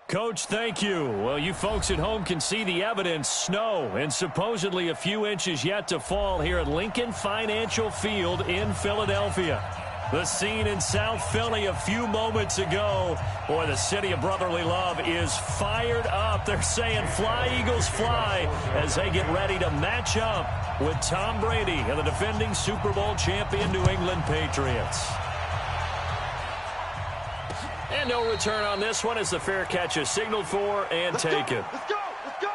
Coach, thank you. Well, you folks at home can see the evidence. Snow and supposedly a few inches yet to fall here at Lincoln Financial Field in Philadelphia. The scene in South Philly a few moments ago. Boy, the city of brotherly love is fired up. They're saying, fly, Eagles, fly, as they get ready to match up with Tom Brady and the defending Super Bowl champion New England Patriots. And no return on this one as the fair catch is signaled for and taken. Let's go! Let's go!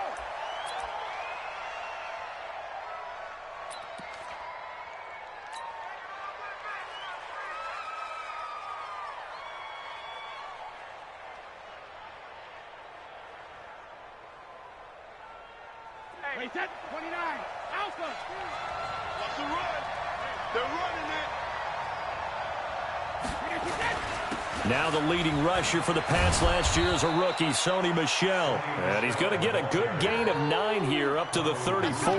Hey, set 29. Alpha. What's the run? They're running it. Now the leading rusher for the Pats last year is a rookie, Sony Michel. And he's going to get a good gain of 9 here up to the 34.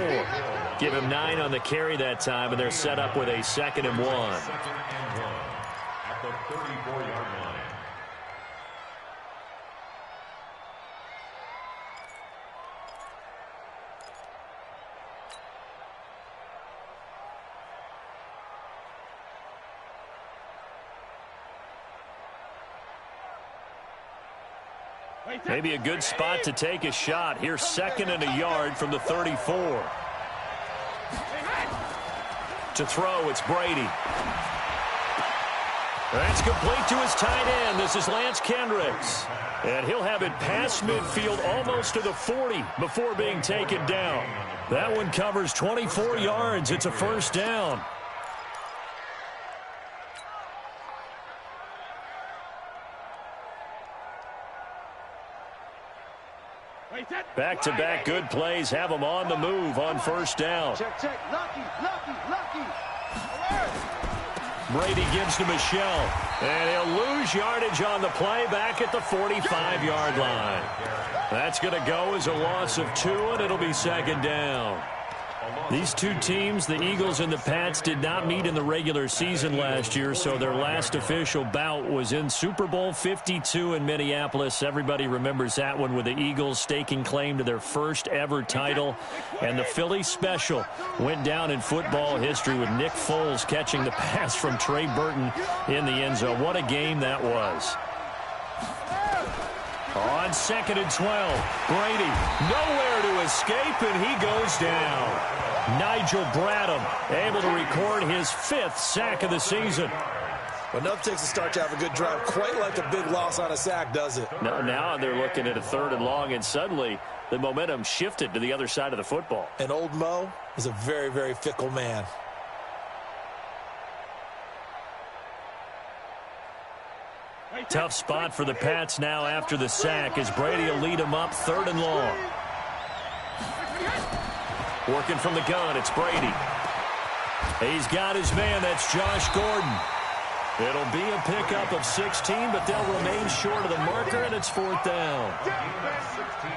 Give him 9 on the carry that time, and they're set up with a 2nd and 1. At the 34-yard line. Maybe a good spot to take a shot. Here's 2nd and a yard from the 34. To throw, it's Brady. That's complete to his tight end. This is Lance Kendricks. And he'll have it past midfield almost to the 40 before being taken down. That one covers 24 yards. It's a first down. Back-to-back good plays have them on the move on first down. Check, check. Lucky. Brady gives to Michel. And he'll lose yardage on the play back at the 45-yard line. That's going to go as a loss of 2, and it'll be 2nd down. These two teams, the Eagles and the Pats, did not meet in the regular season last year, so their last official bout was in Super Bowl 52 in Minneapolis. Everybody remembers that one with the Eagles staking claim to their first ever title. And the Philly special went down in football history with Nick Foles catching the pass from Trey Burton in the end zone. What a game that was. On 2nd and 12, Brady nowhere to escape, and he goes down. Nigel Bradham able to record his 5th sack of the season. Well, enough takes to start to have a good drive, quite like a big loss on a sack, does it? Now they're looking at a 3rd and long, and suddenly the momentum shifted to the other side of the football. And old Mo is a very, very fickle man. Tough spot for the Pats now after the sack as Brady will lead them up 3rd and long. Working from the gun, it's Brady. He's got his man, that's Josh Gordon. It'll be a pickup of 16, but they'll remain short of the marker, and it's 4th down.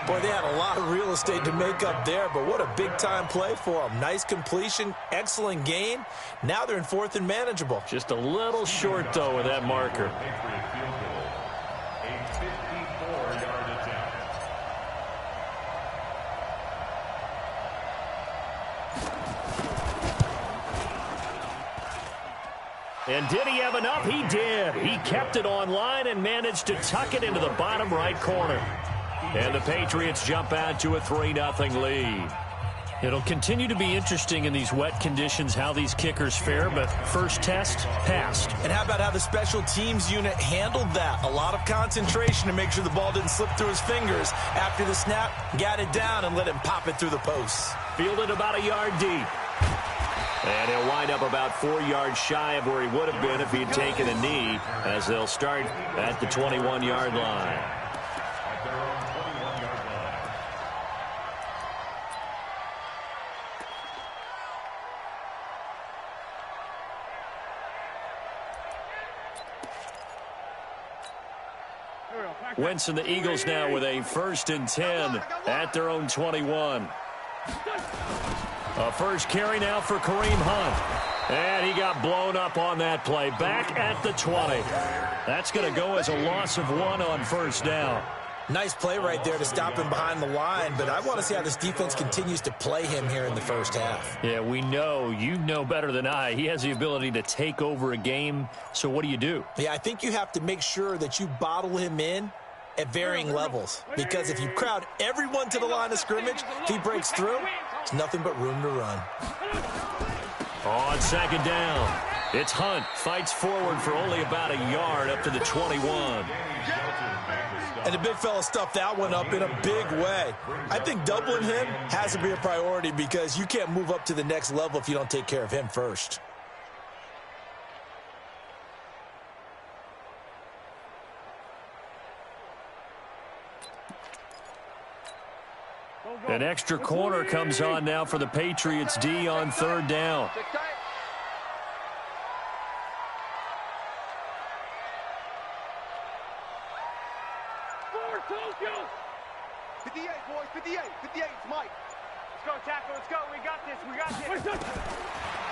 Boy, they had a lot of real estate to make up there, but what a big-time play for them. Nice completion, excellent gain. Now they're in 4th and manageable. Just a little short, though, with that marker. And did he have enough? He did. He kept it online and managed to tuck it into the bottom right corner. And the Patriots jump out to a 3-0 lead. It'll continue to be interesting in these wet conditions how these kickers fare, but first test, passed. And how about how the special teams unit handled that? A lot of concentration to make sure the ball didn't slip through his fingers. After the snap, got it down and let him pop it through the posts. Fielded about a yard deep. And he'll wind up about 4 yards shy of where he would have been if he had taken a knee, as they'll start at the 21-yard line. Wentz and the Eagles now with a 1st and 10 at their own 21. A first carry now for Kareem Hunt. And he got blown up on that play. Back at the 20. That's going to go as a loss of 1 on first down. Nice play right there to stop him behind the line, but I want to see how this defense continues to play him here in the first half. Yeah, we know. You know better than I. He has the ability to take over a game, so what do? Yeah, I think you have to make sure that you bottle him in at varying levels, because if you crowd everyone to the line of scrimmage, if he breaks through, it's nothing but room to run. On second down, it's Hunt. Fights forward for only about a yard up to the 21. And the big fella stuffed that one up in a big way. I think doubling him has to be a priority because you can't move up to the next level if you don't take care of him first. An extra corner comes on now for the Patriots D on third down.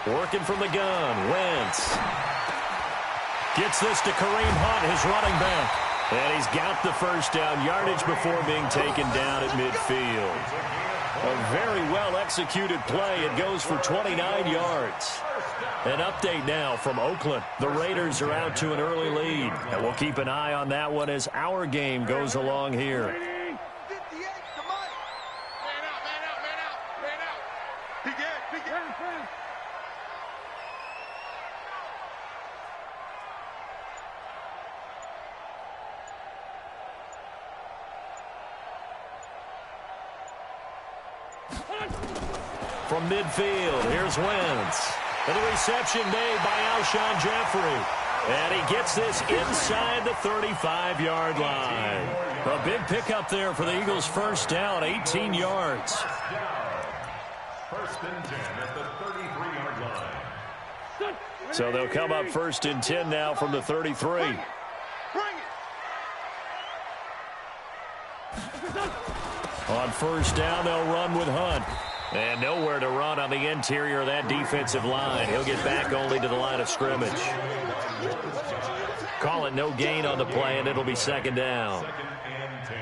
Working from the gun, Wentz. Gets this to Kareem Hunt, his running back. And he's got the first down yardage before being taken down at midfield. A very well-executed play. It goes for 29 yards. An update now from Oakland. The Raiders are out to an early lead. And we'll keep an eye on that one as our game goes along here. From midfield, here's Wentz. And the reception made by Alshon Jeffrey. And he gets this inside the 35-yard line. A big pickup there for the Eagles' first down, 18 yards. First and 10 at the 33-yard line. So they'll come up first and 10 now from the 33. On first down, they'll run with Hunt. And nowhere to run on the interior of that defensive line. He'll get back only to the line of scrimmage. Call it no gain on the play, and it'll be second down. Second and 10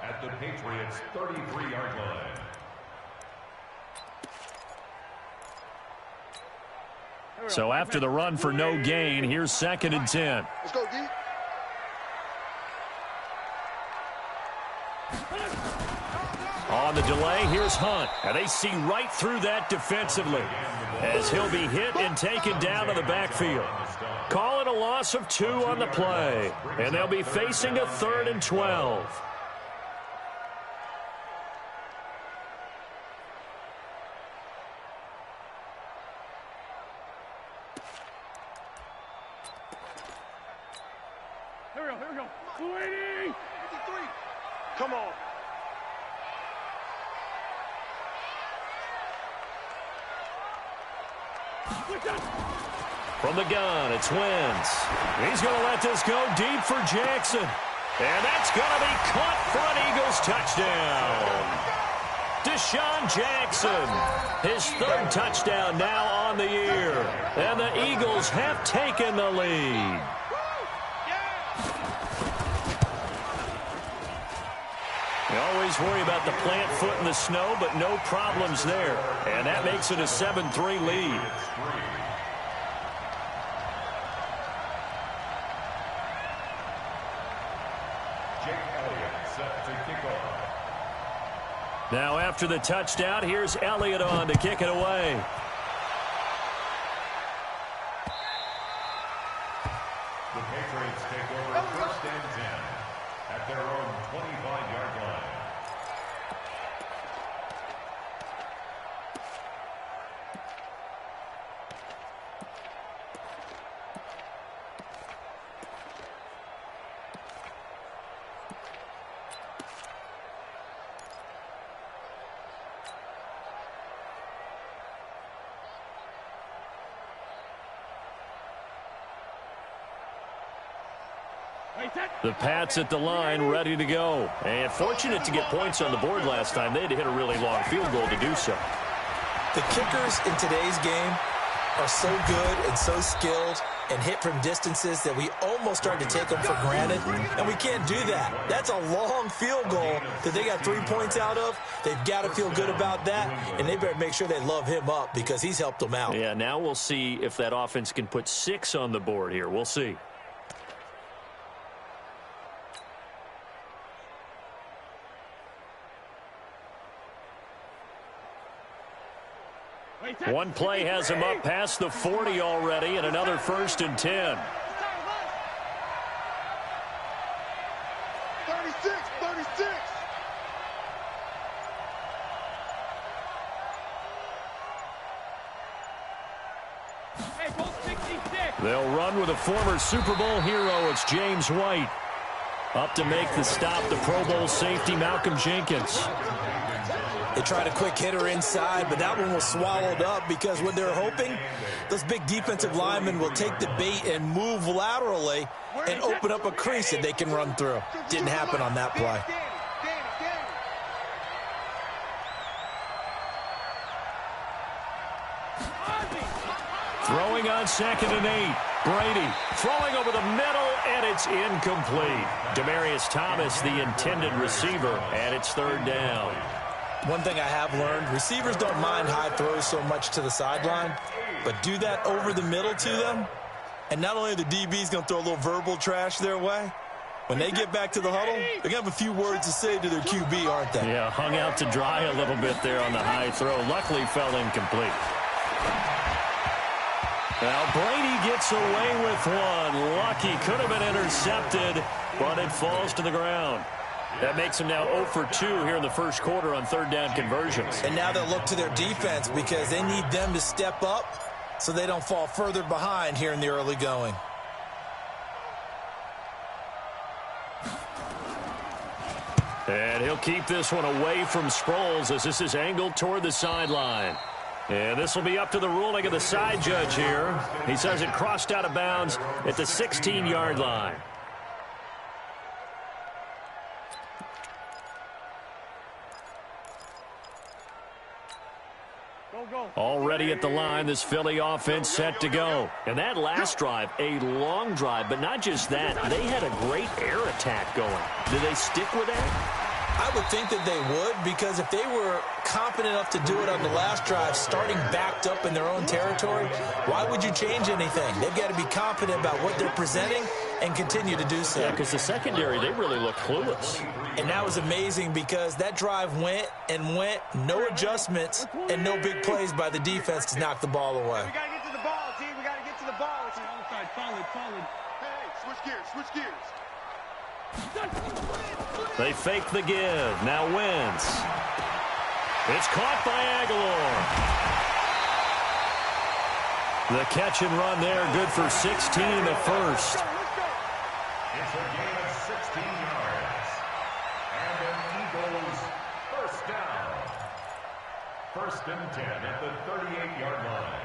at the Patriots' 33-yard line. So after the run for no gain, here's second and 10. Let's go, D. On the delay, here's Hunt. And they see right through that defensively as he'll be hit and taken down to the backfield. Call it a loss of 2 on the play. And they'll be facing a 3rd and 12. Here we go. 280. 53. Come on. From the gun, it's Wentz. He's going to let this go deep for Jackson. And that's going to be caught for an Eagles touchdown. Deshaun Jackson, his 3rd touchdown now on the year. And the Eagles have taken the lead. You always worry about the plant foot in the snow, but no problems there. And that makes it a 7-3 lead. Now after the touchdown, here's Elliott on to kick it away. The Patriots take over first and 10 at their own 25-yard line. The Pats at the line, ready to go. And fortunate to get points on the board last time. They had to hit a really long field goal to do so. The kickers in today's game are so good and so skilled and hit from distances that we almost start to take them for granted, and we can't do that. That's a long field goal that they got 3 points out of. They've got to feel good about that, and they better make sure they love him up because he's helped them out. Yeah, now we'll see if that offense can put 6 on the board here. We'll see. One play has him up past the 40 already, and another 1st and 10. 36, 36. Hey, goal 66. They'll run with a former Super Bowl hero. It's James White. Up to make the stop, the Pro Bowl safety, Malcolm Jenkins. They tried a quick hitter inside, but that one was swallowed up because what they're hoping, those big defensive linemen will take the bait and move laterally and open up a crease that they can run through. Didn't happen on that play. Throwing on 2nd and 8. Brady throwing over the middle, and it's incomplete. Demaryius Thomas, the intended receiver, and it's 3rd down. One thing I have learned, receivers don't mind high throws so much to the sideline, but do that over the middle to them, and not only are the DBs going to throw a little verbal trash their way, when they get back to the huddle, they're going to have a few words to say to their QB, aren't they? Yeah, hung out to dry a little bit there on the high throw. Luckily fell incomplete. Now Brady gets away with one. Lucky, could have been intercepted, but it falls to the ground. That makes them now 0 for 2 here in the first quarter on 3rd down conversions. And now they'll look to their defense because they need them to step up so they don't fall further behind here in the early going. And he'll keep this one away from Sproles as this is angled toward the sideline. And this will be up to the ruling of the side judge here. He says it crossed out of bounds at the 16-yard line. Already at the line, this Philly offense set to go. And that last drive, a long drive, but not just that. They had a great air attack going. Do they stick with that? I would think that they would, because if they were confident enough to do it on the last drive, starting backed up in their own territory, why would you change anything? They've got to be confident about what they're presenting and continue to do so. Yeah, because the secondary, they really look clueless. And that was amazing because that drive went and went, no adjustments, and no big plays by the defense to knock the ball away. We got to get to the ball, team. We got to get to the ball. Outside, solid. Hey, switch gears. They fake the give. Now Wentz. It's caught by Aguilar. The catch and run there, good for 16 in the first. It's a gain of 16 yards. And an Eagles 1st down. 1st and 10 at the 38-yard line.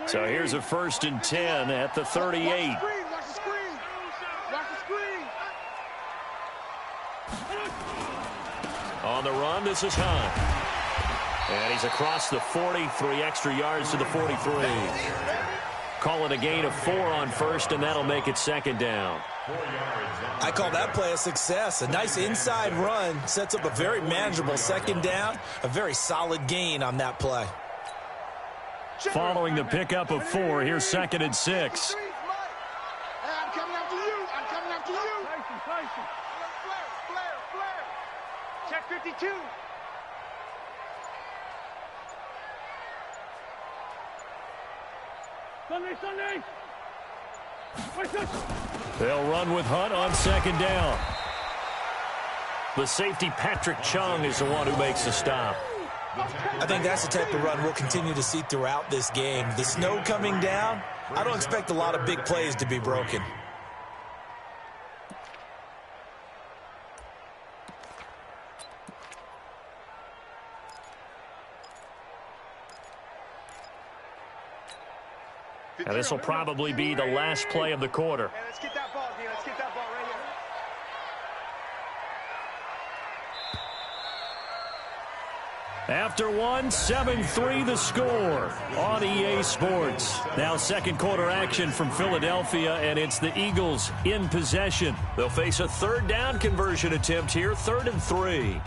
So here's a 1st and 10 at the 38. Watch the screen. On the run, this is Hunt. And he's across the 40, 3 extra yards to the 43. Call it a gain of 4 on 1st, and that'll make it 2nd down. I call that play a success. A nice inside run sets up a very manageable 2nd down, a very solid gain on that play. Following the pickup of 4, here's 2nd and 6. Hey, I'm coming after you. Flare. Check 52. Sunday. They'll run with Hunt on 2nd down. The safety, Patrick Chung, is the one who makes the stop. I think that's the type of run we'll continue to see throughout this game. The snow coming down, I don't expect a lot of big plays to be broken. And this will probably be the last play of the quarter. Hey, let's get that ball, D. Let's get that ball right here. After one, 7-3 the score on EA Sports. Now second quarter action from Philadelphia, and it's the Eagles in possession. They'll face a third down conversion attempt here, 3rd and 3.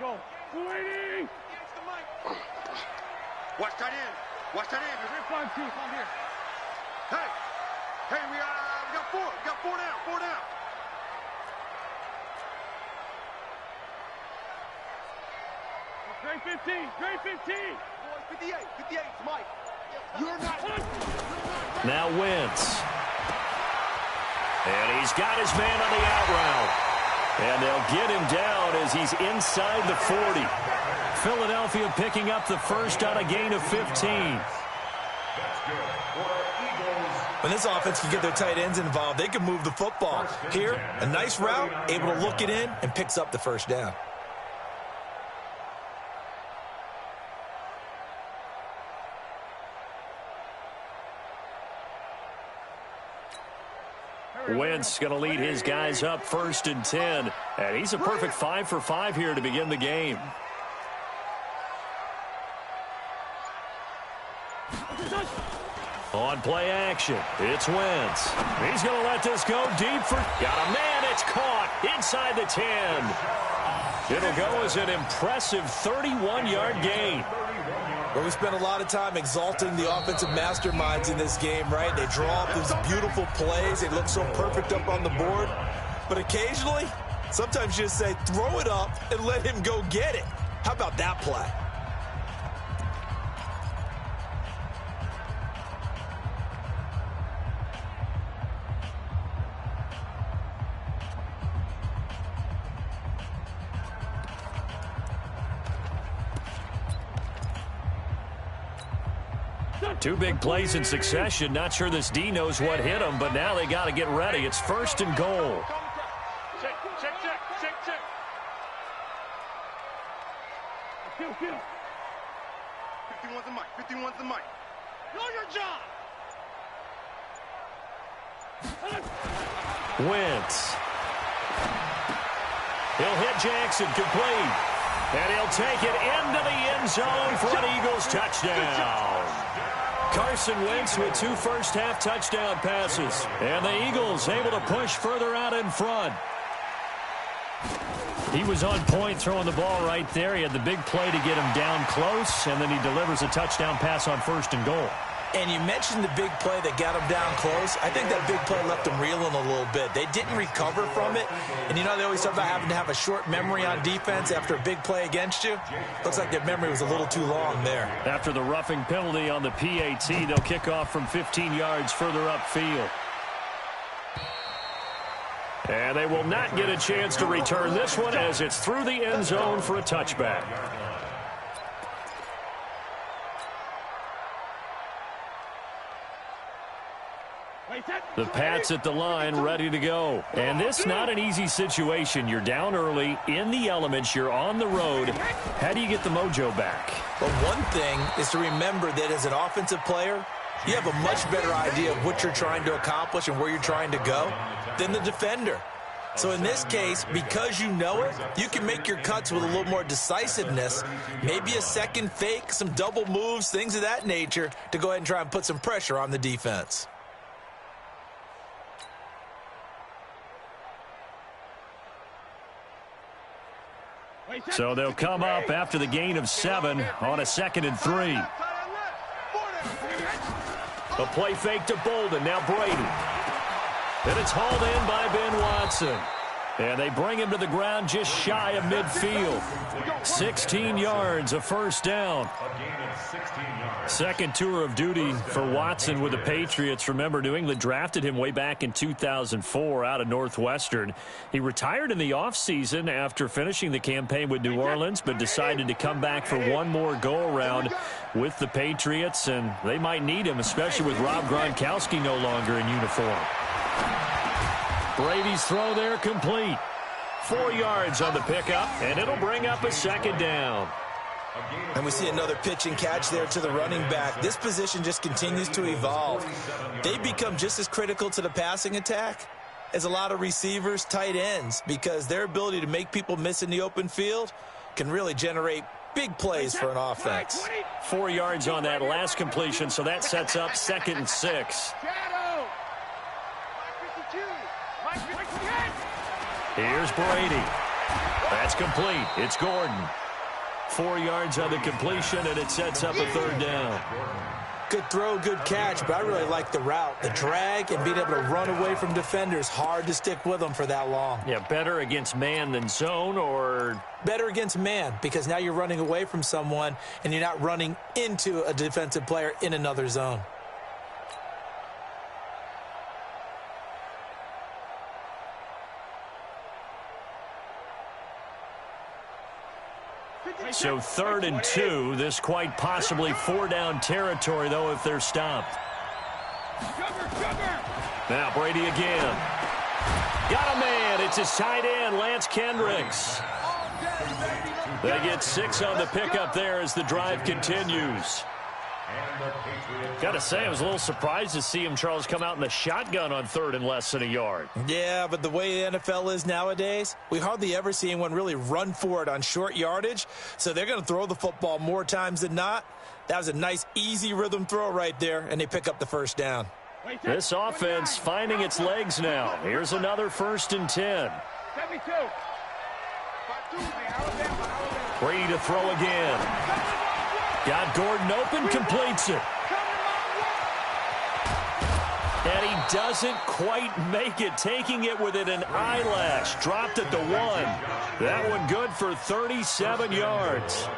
Go. 280. Watch that in. Watch that in. There's 5 2. Come here. Hey, we got 4. We got 4 down. 4 down. Grade 15. Grade 15. 58. 58. Mike. You're not. Now Wentz. And he's got his man on the out route. And they'll get him down as he's inside the 40. Philadelphia picking up the first on a gain of 15. When this offense can get their tight ends involved, they can move the football. Here, a nice route, able to look it in, and picks up the first down. Wentz going to lead his guys up 1st and 10. And he's a perfect 5 for 5 here to begin the game. On play action, it's Wentz. He's going to let this go deep for... Got a man, it's caught inside the 10. It'll go as an impressive 31-yard gain. Well, we spent a lot of time exalting the offensive masterminds in this game, right? They draw up these beautiful plays. They look so perfect up on the board. But occasionally, sometimes you just say, throw it up and let him go get it. How about that play? Two big plays in succession. Not sure this D knows what hit him, but now they got to get ready. It's 1st and goal. Check. 51's the mic. 51's the mic. Know your job. Wentz. He'll hit Jackson complete. And he'll take it into the end zone for an Eagles touchdown. Carson Wentz with 2 first-half touchdown passes. And the Eagles able to push further out in front. He was on point throwing the ball right there. He had the big play to get him down close, and then he delivers a touchdown pass on 1st and goal. And you mentioned the big play that got him down close. I think that big play left them reeling a little bit. They didn't recover from it. And, you know, they always talk about having to have a short memory on defense after a big play against you. Looks like their memory was a little too long there. After the roughing penalty on the PAT, they'll kick off from 15 yards further upfield. And they will not get a chance to return this one as it's through the end zone for a touchback. The Pats at the line, ready to go. And this not an easy situation. You're down early, in the elements, you're on the road. How do you get the mojo back? Well, one thing is to remember that as an offensive player, you have a much better idea of what you're trying to accomplish and where you're trying to go than the defender. So in this case, because you know it, you can make your cuts with a little more decisiveness, maybe a second fake, some double moves, things of that nature, to go ahead and try and put some pressure on the defense. So they'll come up after the gain of 7 on a 2nd and 3. A play fake to Bolden. Now Brady. And it's hauled in by Ben Watson. And they bring him to the ground just shy of midfield. 16 yards, a first down. Second tour of duty for Watson with the Patriots. Remember, New England drafted him way back in 2004 out of Northwestern. He retired in the offseason after finishing the campaign with New Orleans, but decided to come back for one more go-around with the Patriots, and they might need him, especially with Rob Gronkowski no longer in uniform. Brady's throw there complete. 4 yards on the pickup, and it'll bring up a second down. And we see another pitch and catch there to the running back. This position just continues to evolve. They become just as critical to the passing attack as a lot of receivers, tight ends, because their ability to make people miss in the open field can really generate big plays for an offense. 4 yards on that last completion, so that sets up 2nd and 6. Here's Brady. That's complete. It's Gordon. 4 yards on the completion, and it sets up a 3rd down. Good throw, good catch, but I really like the route. The drag and being able to run away from defenders, hard to stick with them for that long. Yeah, better against man than zone, or? Better against man, because now you're running away from someone and you're not running into a defensive player in another zone. So 3rd and 2. This quite possibly 4-down territory, though, if they're stopped. Now Brady again. Got a man. It's his tight end, Lance Kendricks. They get 6 on the pickup there as the drive continues. Got to say, I was a little surprised to see him, Charles, come out in the shotgun on 3rd and less than a yard. Yeah, but the way the NFL is nowadays, we hardly ever see anyone really run for it on short yardage, so they're going to throw the football more times than not. That was a nice, easy rhythm throw right there, and they pick up the 1st down. This offense finding its legs now. Here's another 1st and 10. Brady to throw again. Got Gordon open, completes it. And he doesn't quite make it, taking it within an eyelash. Dropped at the 1. That one good for 37 yards.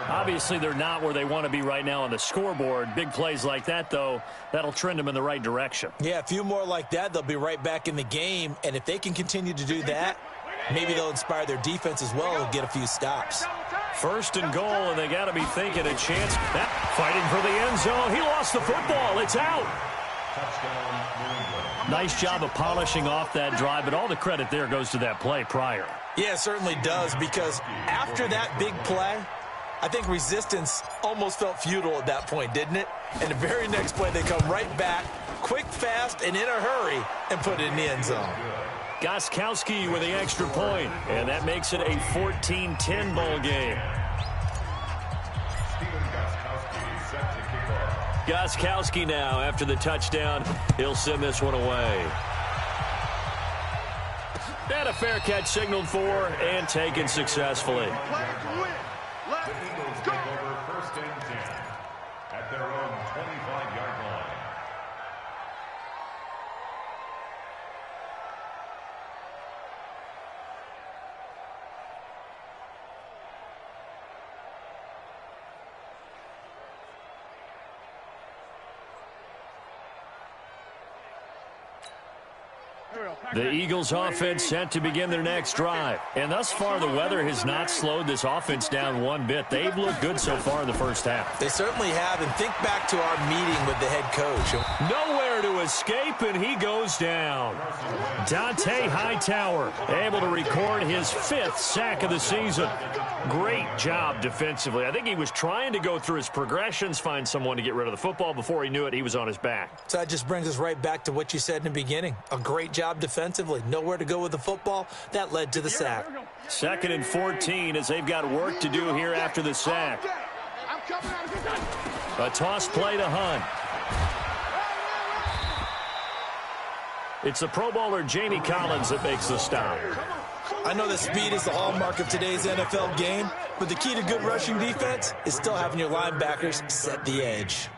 Obviously, they're not where they want to be right now on the scoreboard. Big plays like that, though, that'll trend them in the right direction. Yeah, a few more like that, they'll be right back in the game. And if they can continue to do that, maybe they'll inspire their defense as well and get a few stops. 1st and goal, and they got to be thinking a chance. Fighting for the end zone. He lost the football. It's out. Nice job of polishing off that drive, but all the credit there goes to that play prior. Yeah, it certainly does, because after that big play, I think resistance almost felt futile at that point, didn't it? And the very next play, they come right back, quick, fast, and in a hurry, and put it in the end zone. Gostkowski with the extra point, and that makes it a 14-10 ball game. Gostkowski now, after the touchdown, he'll send this one away. And a fair catch signaled for and taken successfully. The Eagles take over 1st and 10 at their own 25-yard line. The Eagles offense set to begin their next drive. And thus far, the weather has not slowed this offense down one bit. They've looked good so far in the 1st half. They certainly have, and think back to our meeting with the head coach. Nowhere to escape, and he goes down. Dante Hightower able to record his 5th sack of the season. Great job defensively. I think he was trying to go through his progressions, find someone to get rid of the football. Before he knew it, he was on his back. So that just brings us right back to what you said in the beginning. A great job defensively. Nowhere to go with the football. That led to the sack. 2nd and 14 as they've got work to do here after the sack. A toss play to Hunt. It's the Pro Bowler Jamie Collins that makes the stop. I know that speed is the hallmark of today's NFL game, but the key to good rushing defense is still having your linebackers set the edge.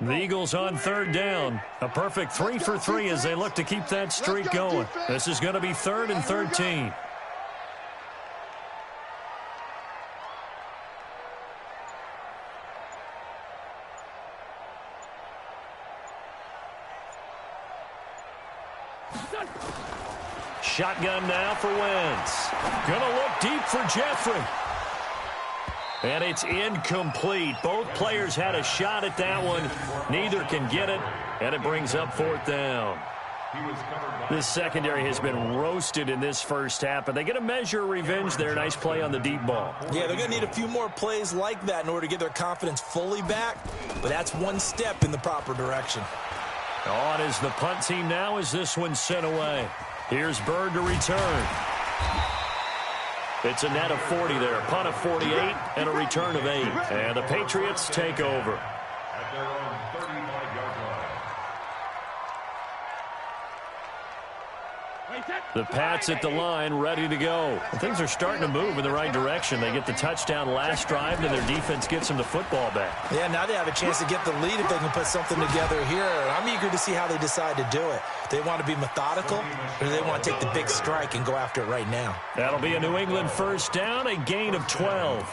The Eagles on 3rd down. A perfect 3 for 3 as they look to keep that streak going. This is going to be 3rd and 13. Shotgun now for Wentz. Gonna look deep for Jeffrey. And it's incomplete. Both players had a shot at that one. Neither can get it, and it brings up 4th down. This secondary has been roasted in this first half, but they get a measure of revenge there. Nice play on the deep ball. Yeah, they're going to need a few more plays like that in order to get their confidence fully back, but that's one step in the proper direction. On is the punt team now as this one's sent away. Here's Bird to return. It's a net of 40 there, punt of 48, and a return of 8. And the Patriots take over. At their own 35-yard line. The Pats at the line, ready to go. And things are starting to move in the right direction. They get the touchdown last drive, and their defense gets them the football back. Yeah, now they have a chance to get the lead if they can put something together here. I'm eager to see how they decide to do it. They want to be methodical, or do they want to take the big strike and go after it right now? That'll be a New England first down, a gain of 12.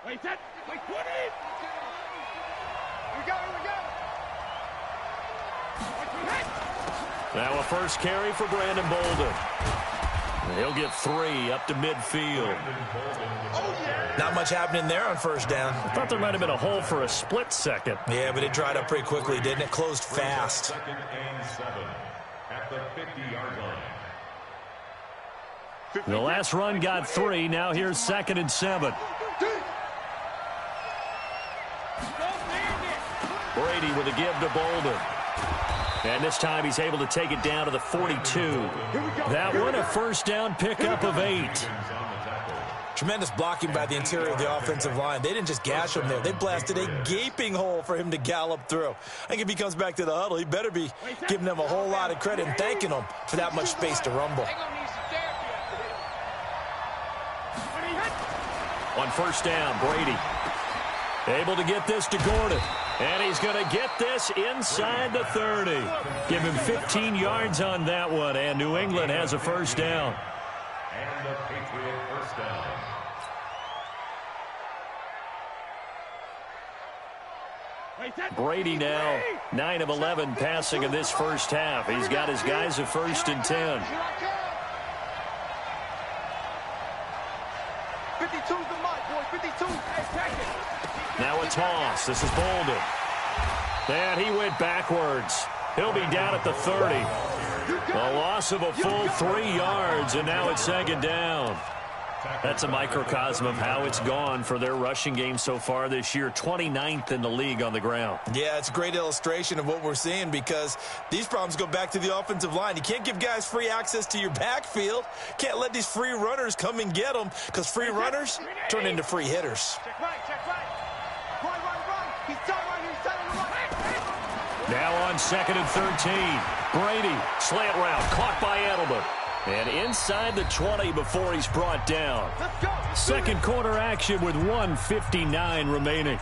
Wait, that, wait, 20! We got it! Now a first carry for Brandon Bolden. And he'll get 3 up to midfield. Not much happening there on first down. I thought there might have been a hole for a split second. Yeah, but it dried up pretty quickly, didn't it? Closed fast. 2nd and 7 at the 50-yard line. The last run got 3. Now here's 2nd and 7. Brady with a give to Bolden. And this time he's able to take it down to the 42. That one a first down pickup of 8. Tremendous blocking by the interior of the offensive line. They didn't just gash him there. They blasted a gaping hole for him to gallop through. I think if he comes back to the huddle, he better be giving them a whole lot of credit and thanking them for that much space to rumble. On first down, Brady able to get this to Gordon. And he's going to get this inside the 30. Give him 15 yards on that one, and New England has a first down. And the Patriot first down. Brady now 9 of 11 passing in this first half. He's got his guys at 1st and 10. 52's the mark, boy. 52. Hey, take it. Now a toss. This is Bolden. And he went backwards. He'll be down at the 30. A loss of a full 3 yards, and now it's 2nd down. That's a microcosm of how it's gone for their rushing game so far this year. 29th in the league on the ground. Yeah, it's a great illustration of what we're seeing because these problems go back to the offensive line. You can't give guys free access to your backfield. Can't let these free runners come and get them because free runners turn into free hitters. Check right, check right. Run. He's done right here. He's done on the right. Now on 2nd and 13. Brady, slant route, caught by Edelman. And inside the 20 before he's brought down. Let's go. Second quarter action with 1:59 remaining.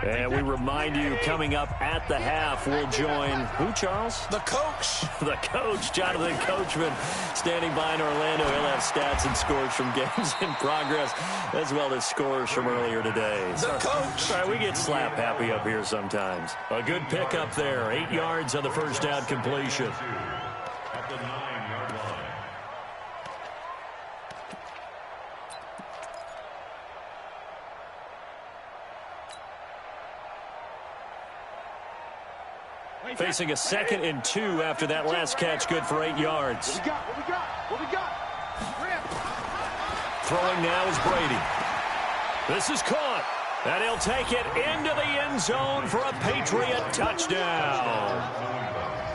And we remind you, coming up at the half, we'll join who, Charles? The coach. The coach, Jonathan Coachman, standing by in Orlando. He'll have stats and scores from games in progress, as well as scores from earlier today. The coach. All right, we get slap happy up here sometimes. A good pickup there. 8 yards on the first down completion. At the 9-yard line. Facing a 2nd and 2 after that last catch, good for 8 yards. What we got? Throwing now is Brady. This is caught. And he'll take it into the end zone for a Patriot touchdown.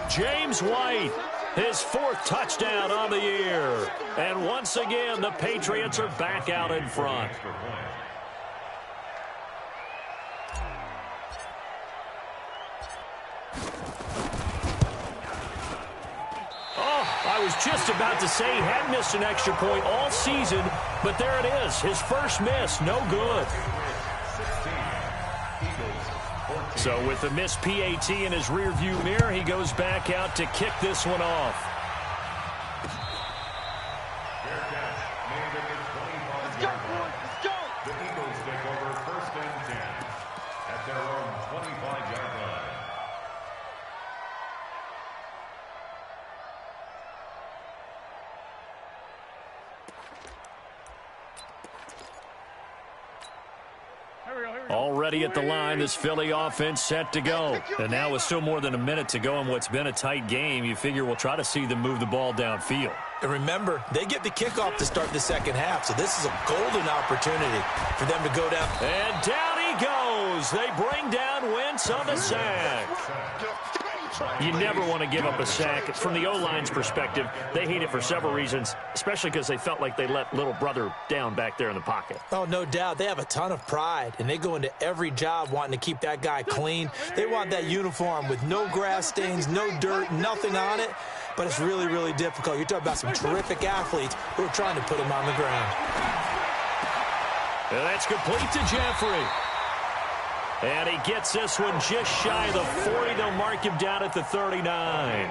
James White, his 4th touchdown on the year. And once again, the Patriots are back out in front. I was just about to say he had missed an extra point all season, but there it is. His first miss, no good. So with the missed PAT in his rearview mirror, he goes back out to kick this one off. Let's go, boys. Let's go. The Eagles take over 1st and 10 at their own 25-yard line. Already at the line, this Philly offense set to go. And now with still more than a minute to go in what's been a tight game, you figure we'll try to see them move the ball downfield. And remember, they get the kickoff to start the second half, so this is a golden opportunity for them to go down. And down he goes. They bring down Wentz on the sack. You never want to give up a sack. From the O-line's perspective, they hate it for several reasons, especially because they felt like they let little brother down back there in the pocket. Oh, no doubt. They have a ton of pride, and they go into every job wanting to keep that guy clean. They want that uniform with no grass stains, no dirt, nothing on it. But it's really, really difficult. You're talking about some terrific athletes who are trying to put him on the ground. And that's complete to Jeffrey. And he gets this one just shy of the 40. They'll mark him down at the 39.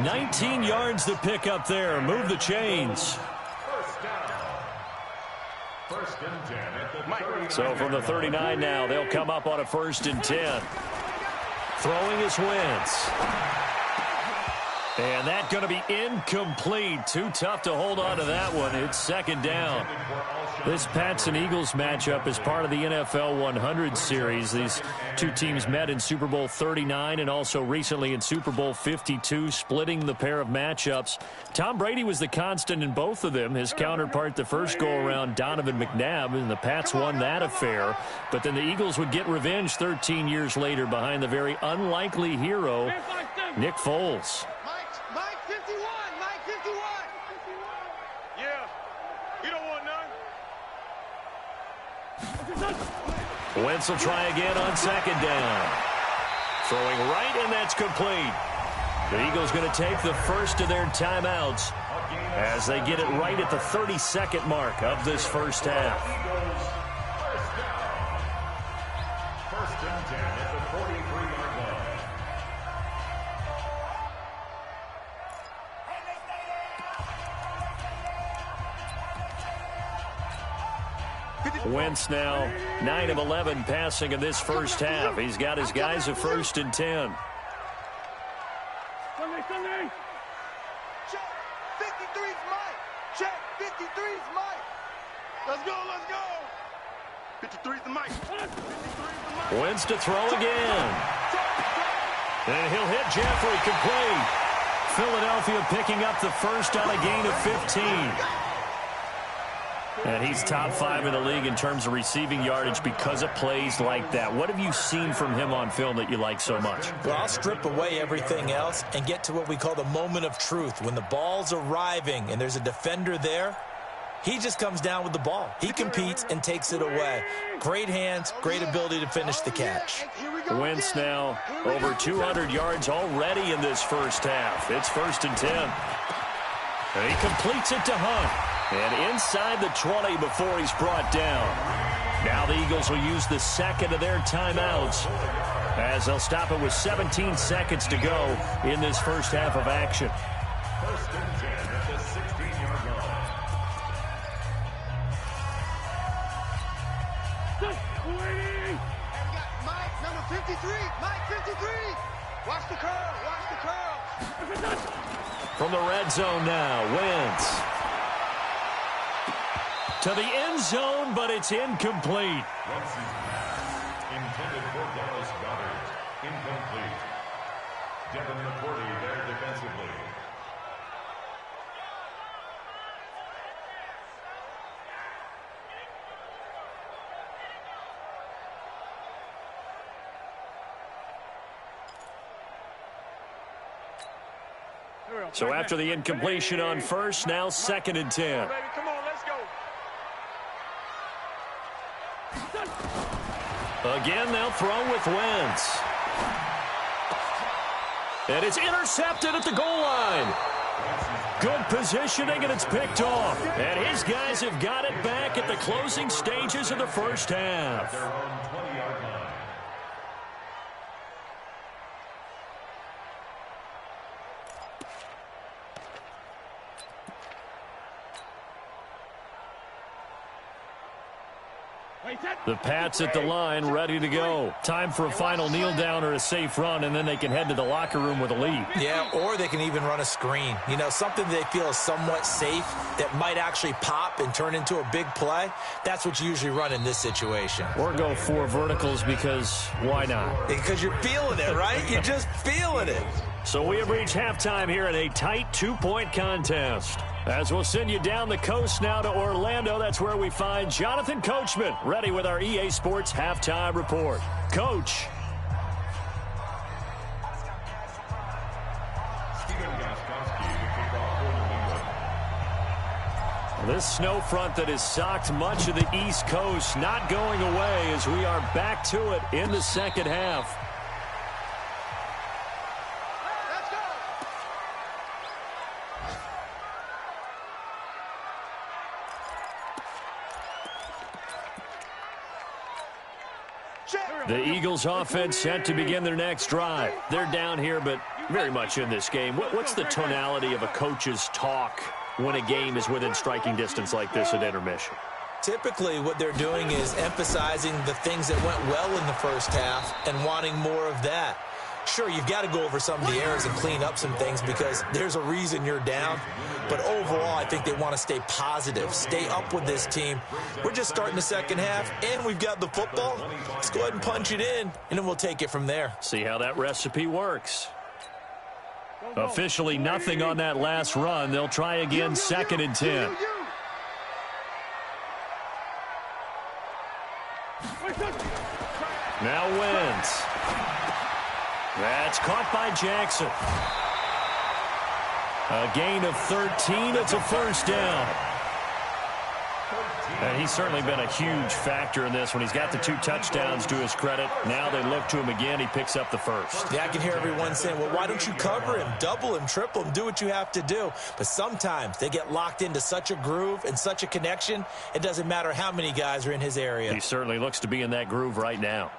19 yards to pick up there. Move the chains. First down. 1st and 10 at the 39. So from the 39 now, they'll come up on a 1st and 10. Throwing is Wentz. And that's going to be incomplete. Too tough to hold on to that one. It's 2nd down. This Pats and Eagles matchup is part of the NFL 100 series. These two teams met in Super Bowl 39 and also recently in Super Bowl 52, splitting the pair of matchups. Tom Brady was the constant in both of them. His counterpart the first go-around, Donovan McNabb, and the Pats won that affair. But then the Eagles would get revenge 13 years later behind the very unlikely hero, Nick Foles. Mike 51. Mike 51. Yeah. You don't want none. Wentz will try again on 2nd down. Throwing right, and that's complete. The Eagles going to take the first of their timeouts as they get it right at the 32nd mark of this first half. First and 10 at the 43-yard line. Wentz now 9 of 11 passing in this first half. He's got his guys at 1st and 10. Sunday. Check. 53's Mike. Check. 53's Mike. Let's go. 53's the Mike. 53's the Mike. Wentz to throw again. And he'll hit Jeffrey complete. Philadelphia picking up the first on a gain of 15. And he's top 5 in the league in terms of receiving yardage because of plays like that. What have you seen from him on film that you like so much? Well, I'll strip away everything else and get to what we call the moment of truth. When the ball's arriving and there's a defender there, he just comes down with the ball. He competes and takes it away. Great hands, great ability to finish the catch. Wentz now over 200 yards already in this first half. It's 1st and 10. And he completes it to Hunt. And inside the 20 before he's brought down. Now the Eagles will use the second of their timeouts as they'll stop it with 17 seconds to go in this first half of action. 1st and 10 at the 16-yard line. And we got Mike, number 53. Mike 53. Watch the curl. Watch the curl. From the red zone now, Wentz. To the end zone, but it's incomplete. Wentz's pass intended for Dallas Goedert. Incomplete. Devin McCourty there defensively. So after the incompletion on first, now 2nd and 10. Come on, let's go. Again, they'll throw with Wentz. And it's intercepted at the goal line. Good positioning, and it's picked off. And his guys have got it back at the closing stages of the first half. Their own 20-yard line. The Pats at the line, ready to go. Time for a final kneel down or a safe run, and then they can head to the locker room with a lead. Yeah, or they can even run a screen. You know, something they feel is somewhat safe that might actually pop and turn into a big play. That's what you usually run in this situation. Or go 4 verticals because why not? Because you're feeling it, right? You're just feeling it. So we have reached halftime here in a tight 2-point contest. As we'll send you down the coast now to Orlando, that's where we find Jonathan Coachman, ready with our EA Sports Halftime Report. Coach. This snow front that has socked much of the East Coast not going away as we are back to it in the second half. The Eagles offense set to begin their next drive. They're down here, but very much in this game. What's the tonality of a coach's talk when a game is within striking distance like this at intermission? Typically, what they're doing is emphasizing the things that went well in the first half and wanting more of that. Sure, you've got to go over some of the errors and clean up some things because there's a reason you're down. But overall, I think they want to stay positive, stay up with this team. We're just starting the second half, and we've got the football. Let's go ahead and punch it in, and then we'll take it from there. See how that recipe works. Officially nothing on that last run. They'll try again, 2nd and 10. Now Wentz. That's caught by Jackson. A gain of 13. It's a first down. And he's certainly been a huge factor in this when he's got the 2 touchdowns to his credit. Now they look to him again. He picks up the first. Yeah, I can hear everyone saying, well, why don't you cover him, double him, triple him, do what you have to do. But sometimes they get locked into such a groove and such a connection, it doesn't matter how many guys are in his area. He certainly looks to be in that groove right now.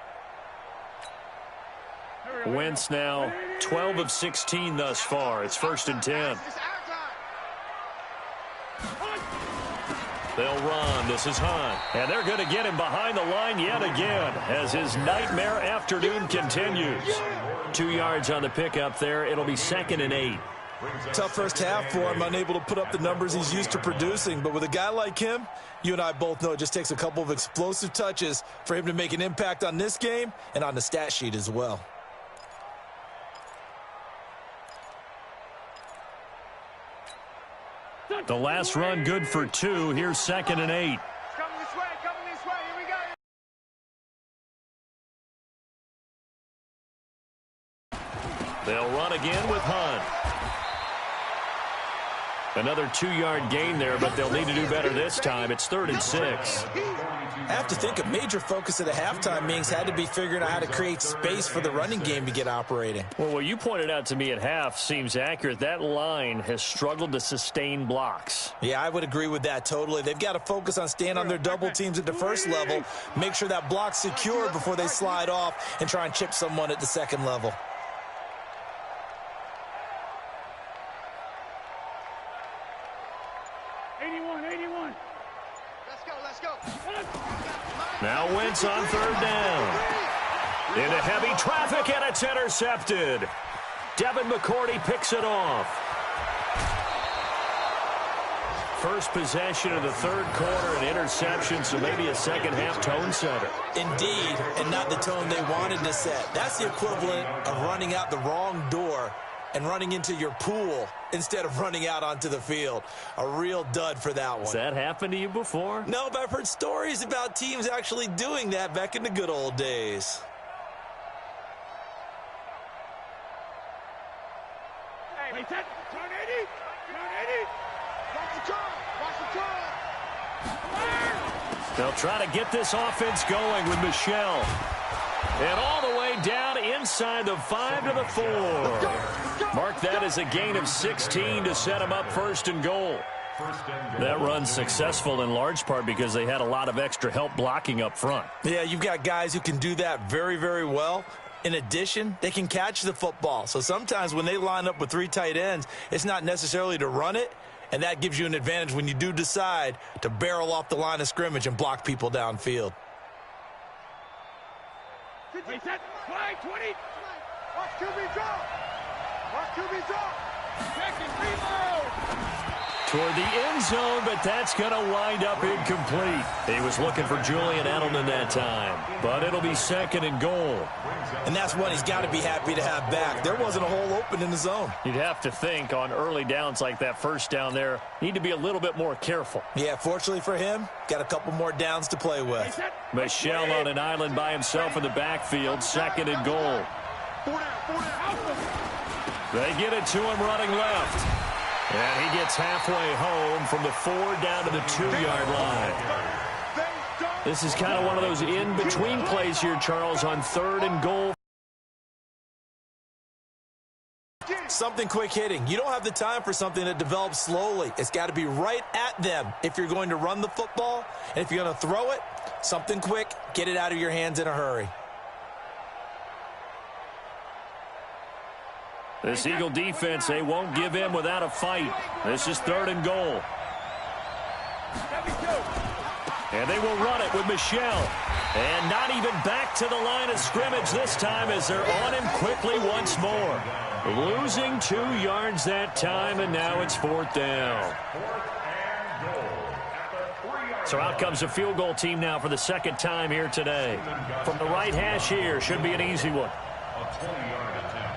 Wentz now 12 of 16 thus far. It's 1st and 10. They'll run. This is Hunt. And they're going to get him behind the line yet again as his nightmare afternoon continues. 2 yards on the pickup there. It'll be 2nd and 8. Tough first half for him, unable to put up the numbers he's used to producing. But with a guy like him, you and I both know it just takes a couple of explosive touches for him to make an impact on this game and on the stat sheet as well. The last run good for 2. Here's 2nd and 8. Coming this way, here we go. They'll run again with Hunt. Another 2-yard gain there, but they'll need to do better this time. It's 3rd and 6. I have to think a major focus of the halftime meetings had to be figuring out how to create space for the running game to get operating. Well, what you pointed out to me at half seems accurate. That line has struggled to sustain blocks. Yeah, I would agree with that totally. They've got to focus on staying on their double teams at the first level, make sure that block's secure before they slide off and try and chip someone at the second level. Now Wentz on 3rd down. Into heavy traffic, and it's intercepted. Devin McCourty picks it off. First possession of the 3rd quarter, an interception, so maybe a second-half tone setter. Indeed, and not the tone they wanted to set. That's the equivalent of running out the wrong door and running into your pool instead of running out onto the field. A real dud for that one. Has that happened to you before? No, but I've heard stories about teams actually doing that back in the good old days. Hey, turn 80. Turn 80. Watch the turn. They'll try to get this offense going with Michelle. And all the way down inside the 5 to the 4. Mark that as a gain of 16 to set him up 1st and goal. That run's successful in large part because they had a lot of extra help blocking up front. Yeah, you've got guys who can do that very, very well. In addition, they can catch the football. So sometimes when they line up with 3 tight ends, it's not necessarily to run it, and that gives you an advantage when you do decide to barrel off the line of scrimmage and block people downfield. Wait, set, fly, 20. Watch QB drop. Watch QB drop. Second reload. Toward the end zone, but that's going to wind up incomplete. He was looking for Julian Edelman that time, but it'll be 2nd and goal. And that's one he's got to be happy to have back. There wasn't a hole open in the zone. You'd have to think on early downs like that first down there, need to be a little bit more careful. Yeah, fortunately for him, got a couple more downs to play with. Michelle on an island by himself in the backfield, 2nd and goal. They get it to him running left. And he gets halfway home from the 4 down to the 2-yard line. This is kind of one of those in-between plays here, Charles, on 3rd and goal. Something quick hitting. You don't have the time for something that develops slowly. It's got to be right at them if you're going to run the football. And if you're going to throw it, something quick, get it out of your hands in a hurry. This Eagle defense, they won't give in without a fight. This is 3rd and goal. And they will run it with Michelle. And not even back to the line of scrimmage this time as they're on him quickly once more. Losing 2 yards that time, and now it's 4th down. So out comes the field goal team now for the 2nd time here today. From the right hash here, should be an easy one. A 20-yard attempt.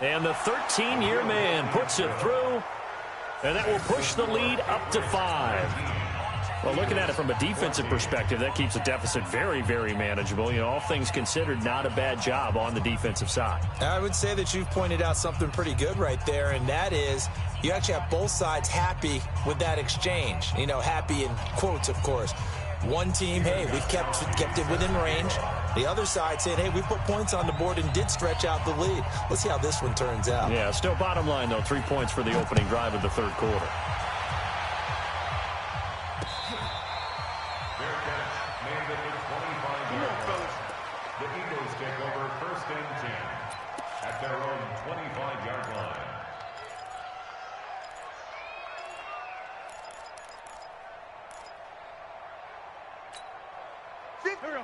And the 13-year man puts it through, and that will push the lead up to 5. Well, looking at it from a defensive perspective, that keeps the deficit very, very manageable. You know, all things considered, not a bad job on the defensive side. I would say that you've pointed out something pretty good right there, and that is you actually have both sides happy with that exchange. You know, happy in quotes, of course. One team, hey, we've kept it within range. The other side saying, hey, we put points on the board and did stretch out the lead. Let's see how this one turns out. Yeah, still bottom line, though, 3 points for the opening drive of the 3rd quarter. Their catch made it a 25-yard run. The Eagles take over 1st and 10 at their own 25-yard line.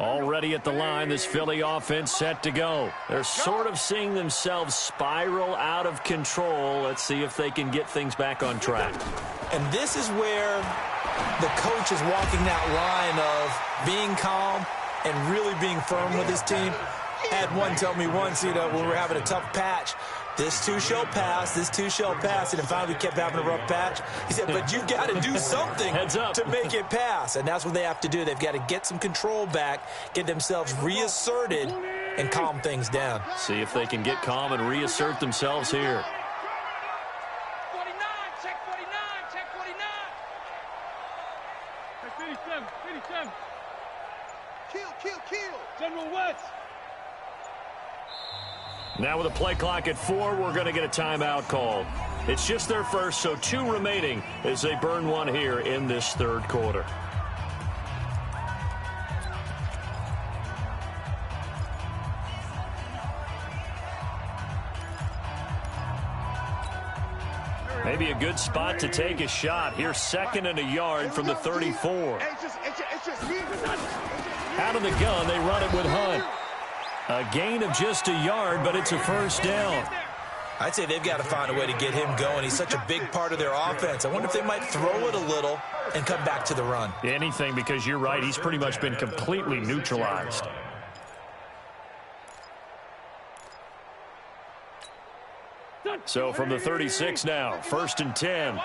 Already at the line, this Philly offense set to go. They're sort of seeing themselves spiral out of control. Let's see if they can get things back on track. And this is where the coach is walking that line of being calm and really being firm with his team. I had one tell me once, you know, when we were having a tough patch, this too shall pass, this too shall pass. And finally we kept having a rough patch. He said, but you've got to do something to make it pass. And that's what they have to do. They've got to get some control back, get themselves reasserted, and calm things down. See if they can get calm and reassert themselves here. 49, check 49, check 49. Hey, 57. Kill. General West. Now with a play clock at 4, we're going to get a timeout called. It's just their first, so 2 remaining as they burn one here in this 3rd quarter. Maybe a good spot to take a shot. Here's 2nd and a yard from the 34. Out of the gun, they run it with Hunt. A gain of just a yard, but it's a 1st down. I'd say they've got to find a way to get him going. He's such a big part of their offense. I wonder if they might throw it a little and come back to the run. Anything, because you're right. He's pretty much been completely neutralized. So from the 36 now, 1st and 10.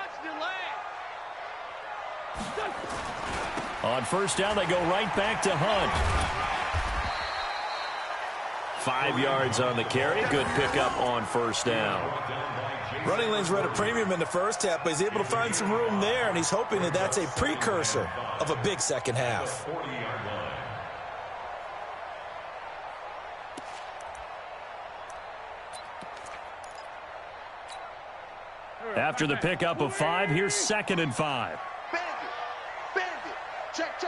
On 1st down, they go right back to Hunt. 5 yards on the carry. Good pickup on first down. Running lanes were at a premium in the first half, but he's able to find some room there, and he's hoping that that's a precursor of a big second half. After the pickup of 5, here's 2nd and 5. Bandit. Check.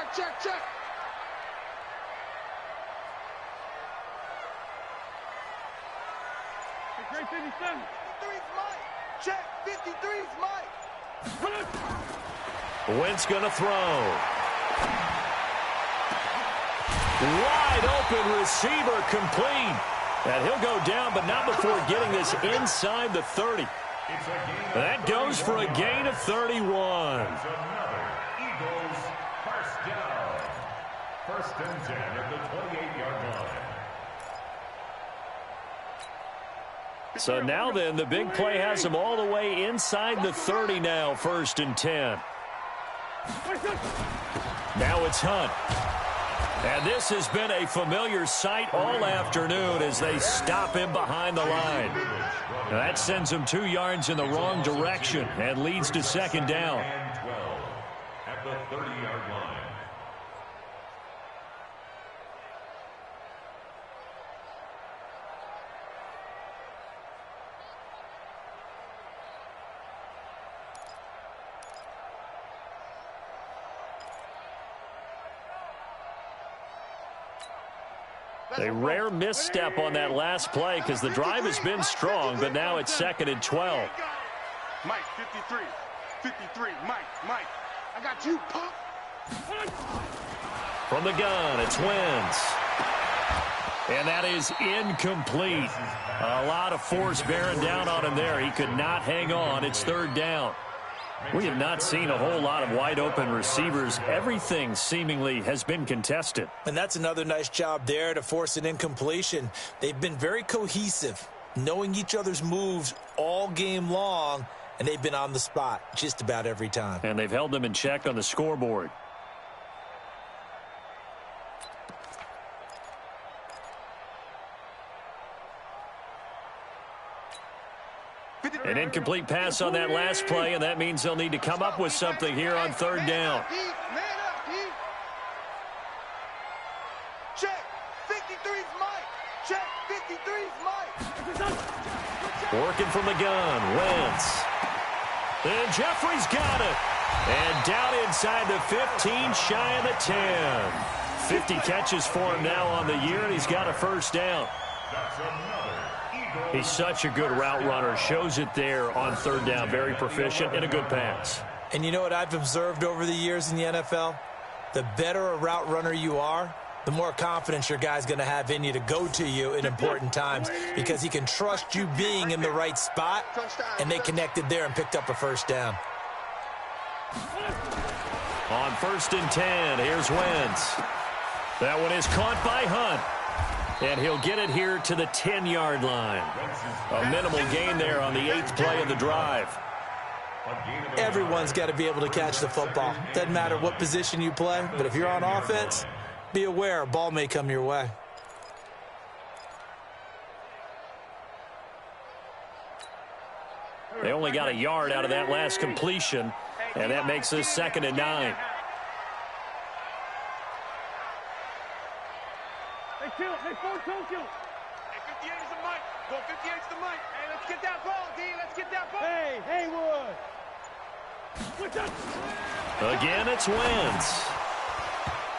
Great 57. 53's Mike. Check. 53's Mike. Wentz going to throw. Wide open receiver complete. And he'll go down, but not before getting this inside the 30. That goes for a gain of 31. That's another Eagles first down. 1st and 10 at the 28-yard line. So now then, the big play has him all the way inside the 30 now, 1st and 10. Now it's Hunt. And this has been a familiar sight all afternoon as they stop him behind the line. That sends him 2 yards in the wrong direction and leads to 2nd down. And 12 at the 30-yard line. A rare misstep on that last play because the drive has been strong, but now it's 2nd and 12. Mike, 53, Mike. I got you, punk. From the gun, it's Wentz. And that is incomplete. A lot of force bearing down on him there. He could not hang on. It's 3rd down. We have not seen a whole lot of wide-open receivers. Everything seemingly has been contested. And that's another nice job there to force an incompletion. They've been very cohesive, knowing each other's moves all game long, and they've been on the spot just about every time. And they've held them in check on the scoreboard. An incomplete pass on that last play, and that means they'll need to come up with something here on 3rd down. Man up, D. Check. 53's Mike. Check. 53's Mike. Working from the gun, Wentz. And Jeffrey's got it. And down inside the 15, shy of the 10. 50 catches for him now on the year, and he's got a 1st down. That's another Eagles. He's such a good route runner. Shows it there on 3rd down. Very proficient and a good pass. And you know what I've observed over the years in the NFL? The better a route runner you are, the more confidence your guy's going to have in you to go to you in important times because he can trust you being in the right spot, and they connected there and picked up a 1st down. On 1st and 10, here's Wentz. That one is caught by Hunt. And he'll get it here to the 10-yard line. A minimal gain there on the 8th play of the drive. Everyone's got to be able to catch the football. Doesn't matter what position you play, but if you're on offense, be aware a ball may come your way. They only got a yard out of that last completion, and that makes this 2nd and 9. Hey, 58's the Mike. Go 58's the Mike. Hey, let's get that ball, D. Let's get that ball. Hey, Haywood. Again, it's Wentz.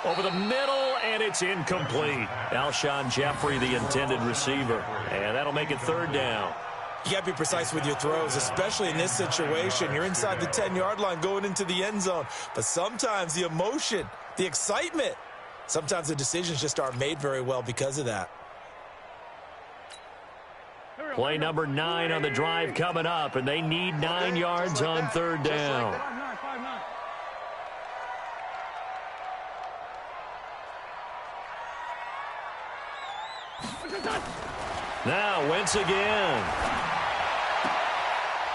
Over the middle, and it's incomplete. Alshon Jeffrey, the intended receiver. And that'll make it 3rd down. You got to be precise with your throws, especially in this situation. You're inside the 10-yard line going into the end zone. But sometimes the emotion, the excitement, sometimes the decisions just aren't made very well because of that. Play number 9 on the drive coming up, and they need 9 yards on 3rd down. Now Wentz again.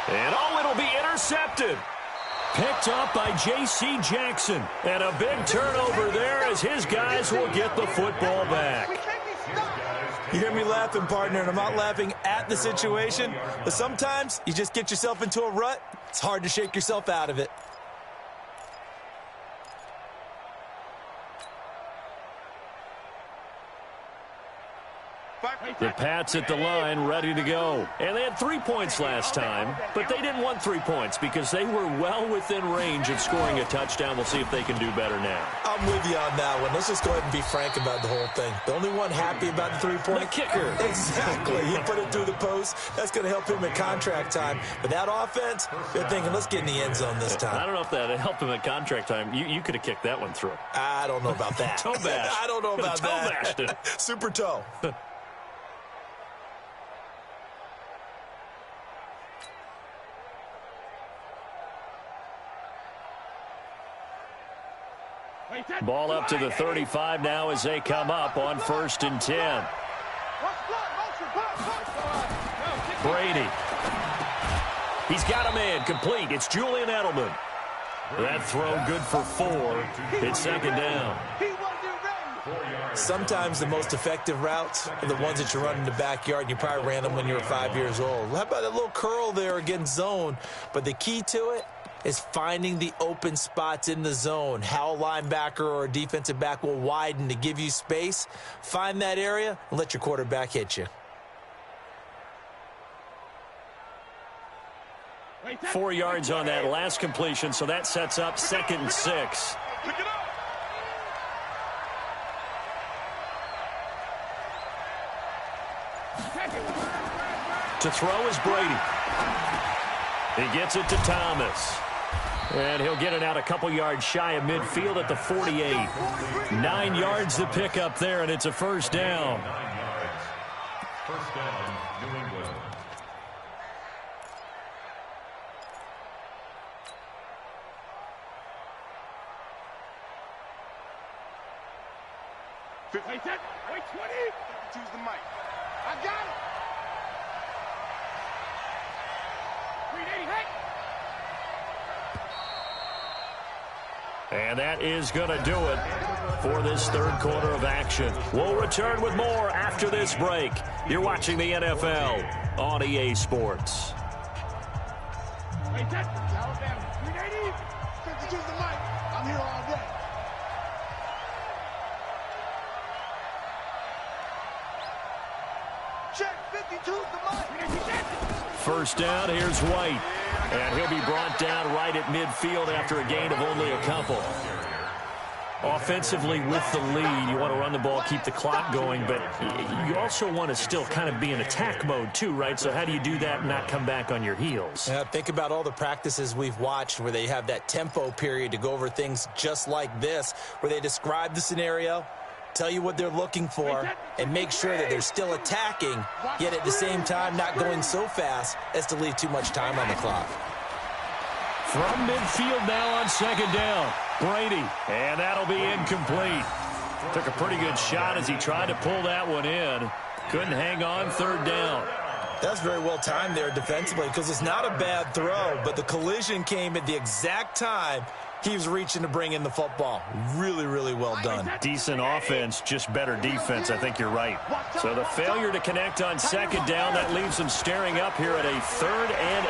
And it'll be intercepted. Picked up by J.C. Jackson. And a big turnover there as his guys will get the football back. You hear me laughing, partner, and I'm not laughing at the situation, but sometimes you just get yourself into a rut. It's hard to shake yourself out of it. The Pats at the line, ready to go. And they had 3 points last time, but they didn't want 3 points because they were well within range of scoring a touchdown. We'll see if they can do better now. I'm with you on that one. Let's just go ahead and be frank about the whole thing. The only one happy about the 3-point. The kicker. Exactly. He put it through the post. That's going to help him at contract time. But that offense, they're thinking, let's get in the end zone this time. I don't know if that helped him at contract time. You could have kicked that one through. I don't know about that. Toe bash. I don't know about toe that. Bashed it. Super toe. Ball up to the 35 now as they come up on 1st and 10. Brady. He's got a man complete. It's Julian Edelman. That throw good for 4. It's 2nd down. Sometimes the most effective routes are the ones that you run in the backyard. You probably ran them when you were 5 years old. How about a little curl there against zone? But the key to it is finding the open spots in the zone. How a linebacker or a defensive back will widen to give you space. Find that area and let your quarterback hit you. 4 yards on that last completion, so that sets up 2nd and 6. To throw is Brady. He gets it to Thomas. And he'll get it out a couple yards shy of midfield at the 48. 9 yards to pick up there, and it's a 1st down. 9 yards. 1st down, New England. Wait, 20. Choose the mic. I got it. 380, hey. And that is going to do it for this 3rd quarter of action. We'll return with more after this break. You're watching the NFL on EA Sports. Wait, 380. Choose the mic. I'm here all day. Check 52 the mic. 1st down, here's White. And he'll be brought down right at midfield after a gain of only a couple. Offensively with the lead, you want to run the ball, keep the clock going, but you also want to still kind of be in attack mode too, right? So how do you do that and not come back on your heels? Yeah, think about all the practices we've watched where they have that tempo period to go over things just like this, where they describe the scenario, tell you what they're looking for, and make sure that they're still attacking, yet at the same time not going so fast as to leave too much time on the clock. From midfield now on 2nd down, Brady, and that'll be incomplete. Took a pretty good shot as he tried to pull that one in. Couldn't hang on 3rd down. That's very well timed there defensively because it's not a bad throw, but the collision came at the exact time he was reaching to bring in the football. Really, really well done. Decent offense, just better defense. I think you're right. So the failure to connect on 2nd down, that leaves them staring up here at a 3rd and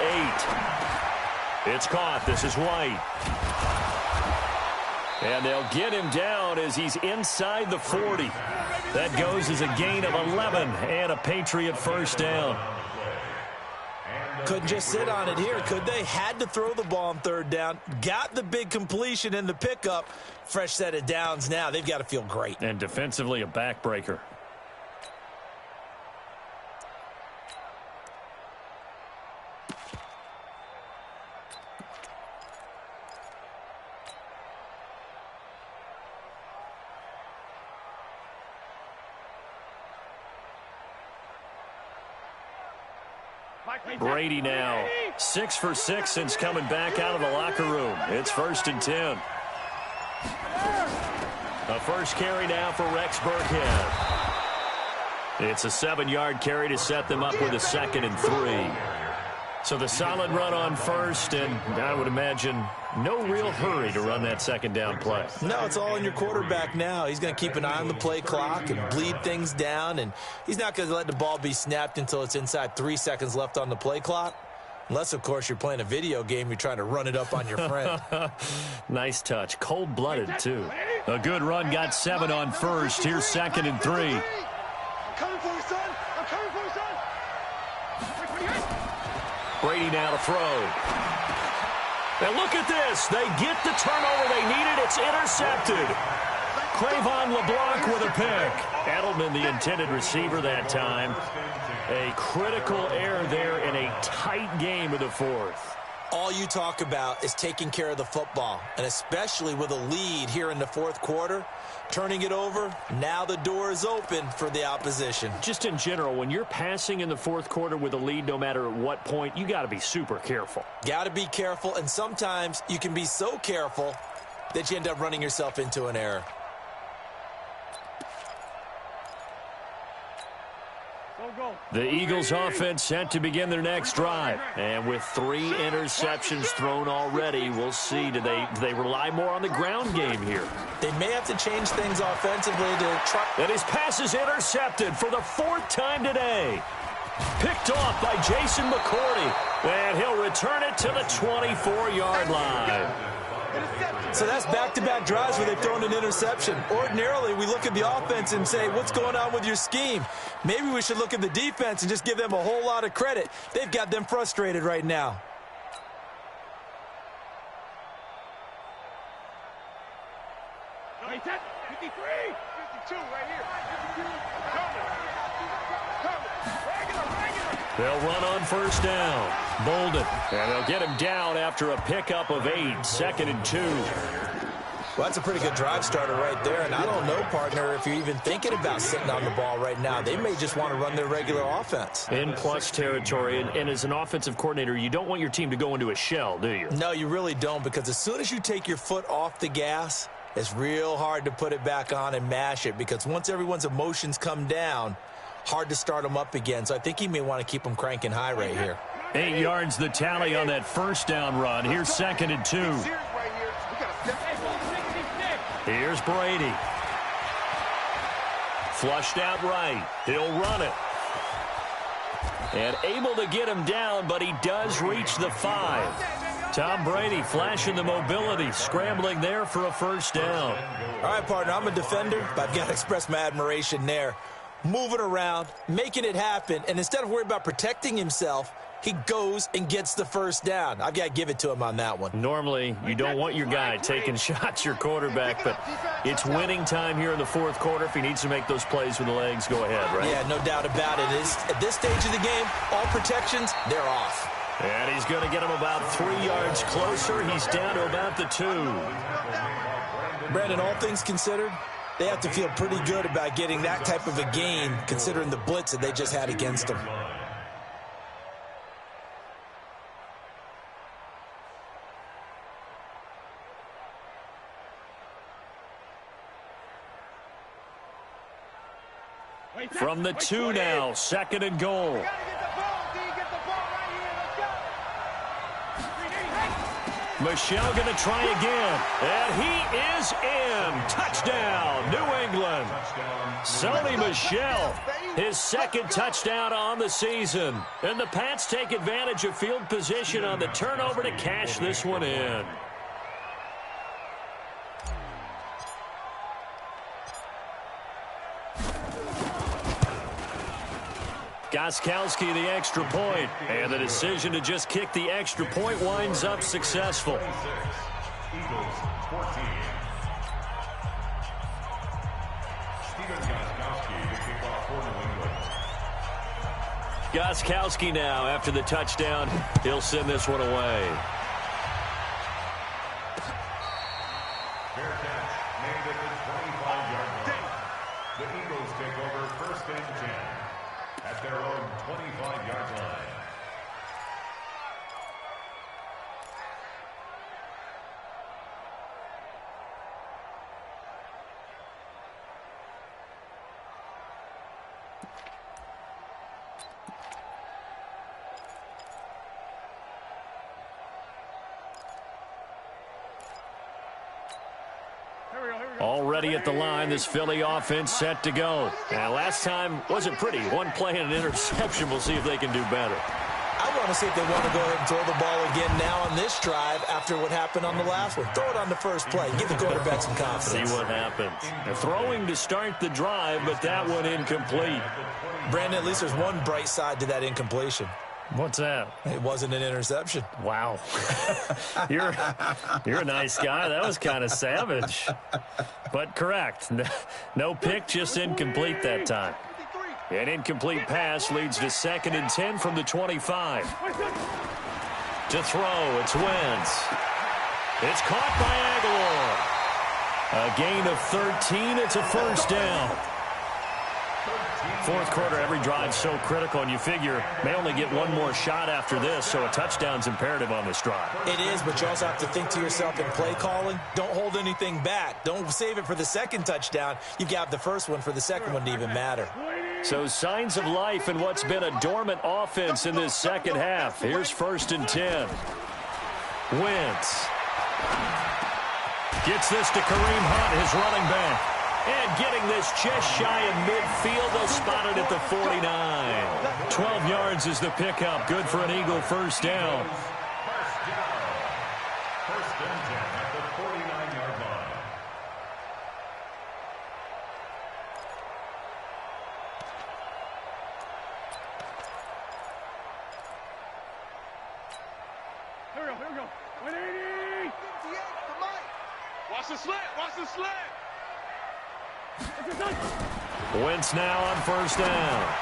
8. It's caught. This is White. And they'll get him down as he's inside the 40. That goes as a gain of 11 and a Patriot 1st down. Couldn't just sit on it here, could they? Had to throw the ball on 3rd down. Got the big completion in the pickup. Fresh set of downs now. They've got to feel great. And defensively, a backbreaker. Brady now 6 for 6 since coming back out of the locker room. It's 1st and 10. A first carry now for Rex Burkhead. It's a 7-yard carry to set them up with a 2nd and 3. So the solid run on first, and I would imagine no real hurry to run that second down play. No, it's all in your quarterback now. He's going to keep an eye on the play clock and bleed things down, and he's not going to let the ball be snapped until it's inside 3 seconds left on the play clock. Unless, of course, you're playing a video game, you're trying to run it up on your friend. Nice touch. Cold-blooded, too. A good run, got 7 on first. Here's 2nd and 3. I'm coming for you, son. I'm coming for you, son. Brady now to throw. And look at this. They get the turnover they needed. It's intercepted. Cravon LeBlanc with a pick. Edelman, the intended receiver that time. A critical error there in a tight game of the fourth. All you talk about is taking care of the football, and especially with a lead here in the fourth quarter, turning it over, now the door is open for the opposition. Just in general, when you're passing in the fourth quarter with a lead, no matter at what point, you got to be super careful. Got to be careful, and sometimes you can be so careful that you end up running yourself into an error. The Eagles offense set to begin their next drive. And with 3 interceptions thrown already, we'll see. Do they rely more on the ground game here? They may have to change things offensively to try. And his pass is intercepted for the 4th time today. Picked off by Jason McCourty. And he'll return it to the 24-yard line. So that's back-to-back drives where they've thrown an interception. Ordinarily, we look at the offense and say, what's going on with your scheme? Maybe we should look at the defense and just give them a whole lot of credit. They've got them frustrated right now. Wait, 53, 52 right here. 52. Coming. They'll run on first down. Bolden. And they'll get him down after a pickup of 8. 2nd and 2. Well, that's a pretty good drive starter right there. And I don't know, partner, if you're even thinking about sitting on the ball right now. They may just want to run their regular offense. In plus territory. And as an offensive coordinator, you don't want your team to go into a shell, do you? No, you really don't, because as soon as you take your foot off the gas, it's real hard to put it back on and mash it, because once everyone's emotions come down, hard to start them up again. So I think he may want to keep them cranking high right here. 8 yards the tally on that first down run. Here's 2nd and 2. Here's Brady. Flushed out right. He'll run it. And able to get him down, but he does reach the 5. Tom Brady flashing the mobility, scrambling there for a first down. All right, partner, I'm a defender, but I've got to express my admiration there. Moving around, making it happen, and instead of worrying about protecting himself, he goes and gets the first down. I've got to give it to him on that one. Normally, you don't want your guy taking shots, your quarterback, but it's winning time here in the fourth quarter. If he needs to make those plays with the legs, go ahead, right? Yeah, no doubt about it. At this stage of the game, all protections, they're off. And he's going to get him about 3 yards closer. He's down to about the 2. Brandon, all things considered, they have to feel pretty good about getting that type of a gain, considering the blitz that they just had against them. From the 2 now, 2nd and goal. Michel going to try again, and he is in. Touchdown, New England. Sony Michel, his 2nd touchdown on the season. And the Pats take advantage of field position on the turnover to cash this one in. Gostkowski the extra point, and the decision to just kick the extra point winds up successful. Eagles 14. Steven Gostkowski to kick off for New England. Gostkowski now, after the touchdown, he'll send this one away. Fair catch made at the 25-yard line. The Eagles take over 1st and 10 at their own 25-yard line. Already at the line, this Philly offense set to go. And last time wasn't pretty. One play and an interception. We'll see if they can do better. I want to see if they want to go ahead and throw the ball again now on this drive after what happened on the last one. Throw it on the first play. Give the quarterback some confidence. See what happens. They're throwing to start the drive, but that one incomplete. Brandon, at least there's one bright side to that incompletion. What's that? It wasn't an interception. Wow. You're a nice guy. That was kind of savage. But correct. No pick, just incomplete that time. An incomplete pass leads to 2nd and 10 from the 25. To throw, it's Wentz. It's caught by Aguilar. A gain of 13. It's a first down. Fourth quarter, every drive's so critical, and you figure may only get one more shot after this, so a touchdown's imperative on this drive. It is, but you also have to think to yourself in play calling, don't hold anything back. Don't save it for the second touchdown. You've got the first one for the second one to even matter. So signs of life in what's been a dormant offense in this second half. Here's 1st and 10. Wentz gets this to Kareem Hunt, his running back. And getting this just shy of midfield, they'll spot it at the 49. 12 yards is the pickup. Good for an Eagle first down. First and 10 at the 49-yard line. Here we go. 180. 58 to Mike. Watch the slant. Watch the slant. Wentz now on first down.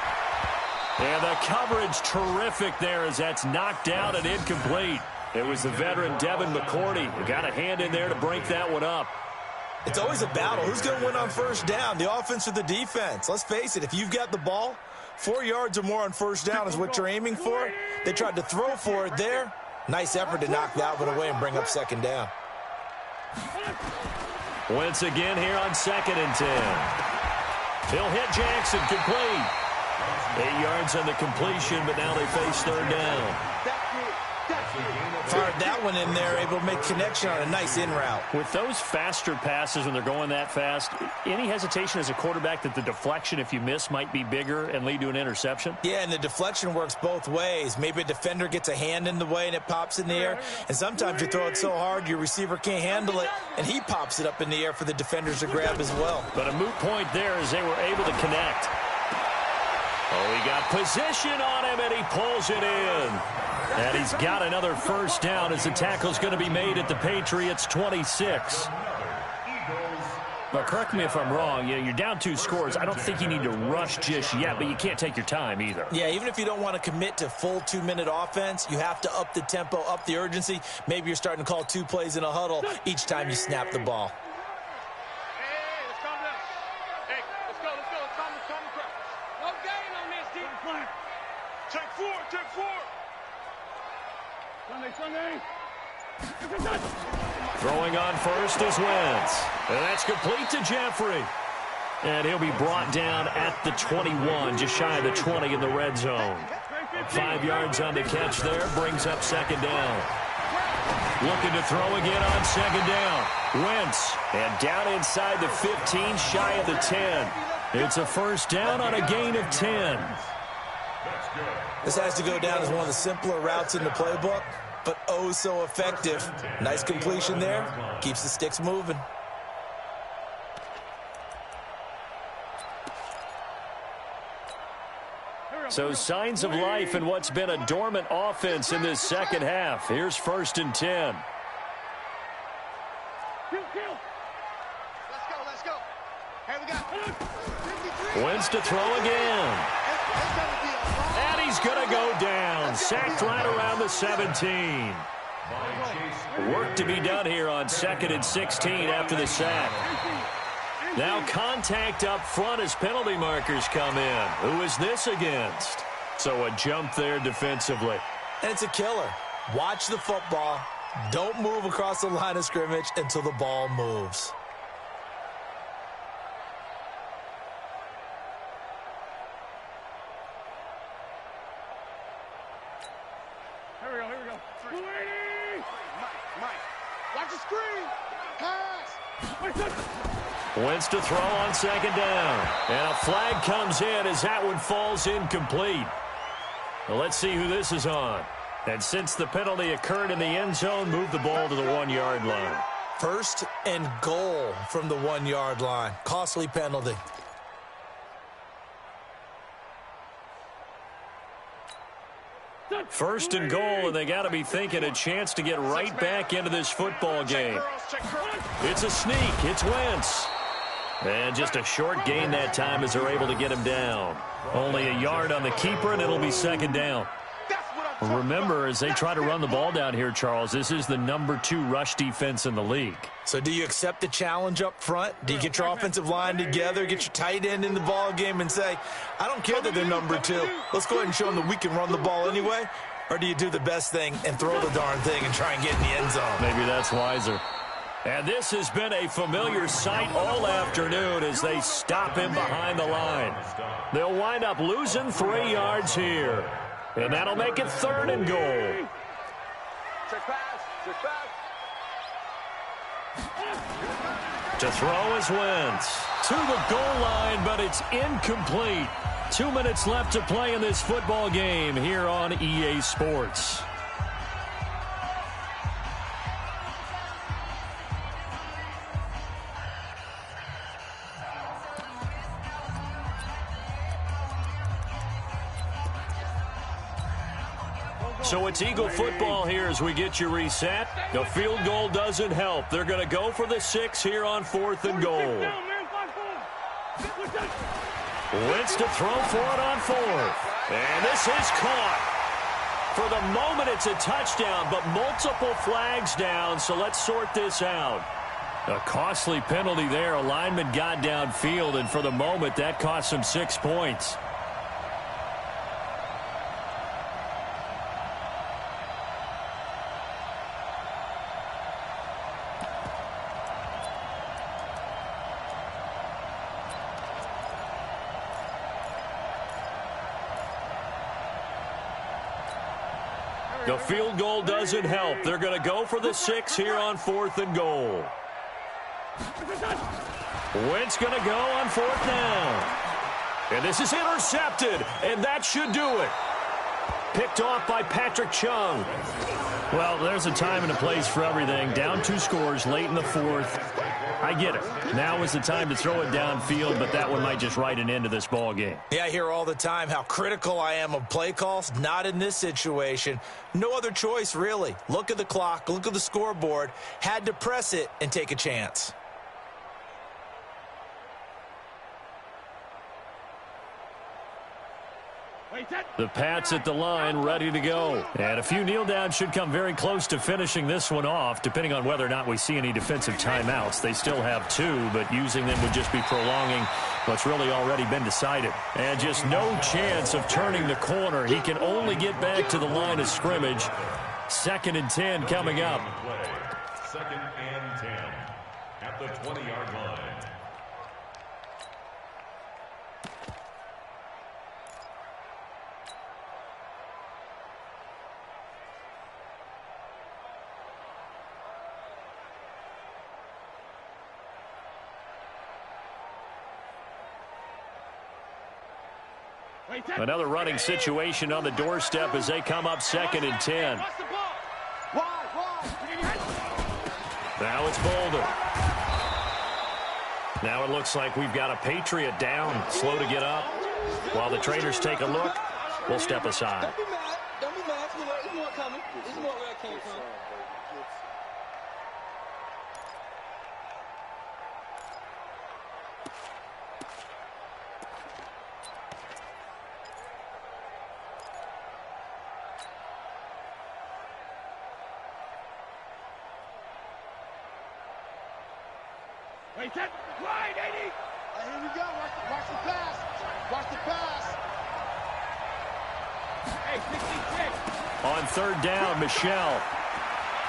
And the coverage terrific there as that's knocked out and incomplete. It was the veteran Devin McCourty who got a hand in there to break that one up. It's always a battle. Who's going to win on first down, the offense or the defense? Let's face it, if you've got the ball, 4 yards or more on first down is what you're aiming for. They tried to throw for it there. Nice effort to knock that one away and bring up second down. Wentz again here on 2nd and 10. He'll hit Jackson, complete. 8 yards on the completion, but now they face third down. Fired that one in there, able to make connection on a nice in route. With those faster passes when they're going that fast, any hesitation as a quarterback that the deflection, if you miss, might be bigger and lead to an interception? Yeah, and the deflection works both ways. Maybe a defender gets a hand in the way and it pops in the air. And sometimes you throw it so hard your receiver can't handle it, and he pops it up in the air for the defenders to grab as well. But a moot point there as they were able to connect. Oh, he got position on him, and he pulls it in. And he's got another first down as the tackle's going to be made at the Patriots' 26. But correct me if I'm wrong. You're down 2 scores. I don't think you need to rush just yet, but you can't take your time either. Yeah, even if you don't want to commit to full 2-minute offense, you have to up the tempo, up the urgency. Maybe you're starting to call 2 plays in a huddle each time you snap the ball. Hey, let's calm down. Hey, let's go. Calm the crowd. No gain on this, team. Take 4. Sunday. Throwing on first is Wentz. And that's complete to Jeffrey. And he'll be brought down at the 21, just shy of the 20 in the red zone. 5 yards on the catch there, brings up second down. Looking to throw again on second down. Wentz, and down inside the 15, shy of the 10. It's a first down on a gain of 10. This has to go down as one of the simpler routes in the playbook, but oh so effective. Nice completion there. Keeps the sticks moving. So signs of life in what's been a dormant offense in this second half. Here's 1st and 10. Let's go. Here we go. Wentz to throw again. And he's going to go down. Sacked right around the 17. Work to be done here on 2nd and 16 after the sack. Now contact up front as penalty markers come in. Who is this against? So a jump there defensively. And it's a killer. Watch the football. Don't move across the line of scrimmage until the ball moves. Here we go. 280. Mike. Watch the screen. Pass. Wentz to throw on second down. And a flag comes in as that one falls incomplete. Well, let's see who this is on. And since the penalty occurred in the end zone, move the ball to the 1-yard line. First and goal from the 1-yard line. Costly penalty. First and goal, and they got to be thinking a chance to get right back into this football game. It's a sneak. It's Wentz. And just a short gain that time as they're able to get him down. Only a yard on the keeper, and it'll be second down. Remember, as they try to run the ball down here, Charles, this is the number 2 rush defense in the league. So do you accept the challenge up front? Do you get your offensive line together, get your tight end in the ball game and say, I don't care that they're number 2. Let's go ahead and show them that we can run the ball anyway? Or do you do the best thing and throw the darn thing and try and get in the end zone? Maybe that's wiser. And this has been a familiar sight all afternoon as they stop him behind the line. They'll wind up losing 3 yards here. And that'll make it third and goal. Check pass. Check pass. To throw is Wentz. To the goal line, but it's incomplete. 2 minutes left to play in this football game here on EA Sports. So it's Eagle football here as we get you reset. The field goal doesn't help. They're going to go for the 6 here on 4th and goal. Wentz to throw for it on 4th. And this is caught. For the moment, it's a touchdown, but multiple flags down, so let's sort this out. A costly penalty there. A lineman got downfield, and for the moment, that cost him 6 points. The field goal doesn't help. They're going to go for the 6 here on 4th and goal. Wentz going to go on 4th down. And this is intercepted, and that should do it. Picked off by Patrick Chung. Well, there's a time and a place for everything. Down 2 scores late in the 4th. I get it. Now is the time to throw it downfield, but that one might just write an end to this ball game. Yeah, I hear all the time how critical I am of play calls. Not in this situation. No other choice, really. Look at the clock. Look at the scoreboard. Had to press it and take a chance. The Pats at the line, ready to go. And a few kneel downs should come very close to finishing this one off, depending on whether or not we see any defensive timeouts. They still have 2, but using them would just be prolonging what's really already been decided. And just no chance of turning the corner. He can only get back to the line of scrimmage. 2nd and 10 coming up. 2nd and 10 at the 20-yard line. Another running situation on the doorstep as they come up 2nd and 10. Now it's Boulder. Now it looks like we've got a Patriot down, slow to get up. While the trainers take a look, we'll step aside. Don't be mad. Don't be mad. There's more coming. There's more where it came from. Wait, that wide, 80. Here we go. Watch the pass. Watch the pass. Hey, 66. On 3rd down, Michelle.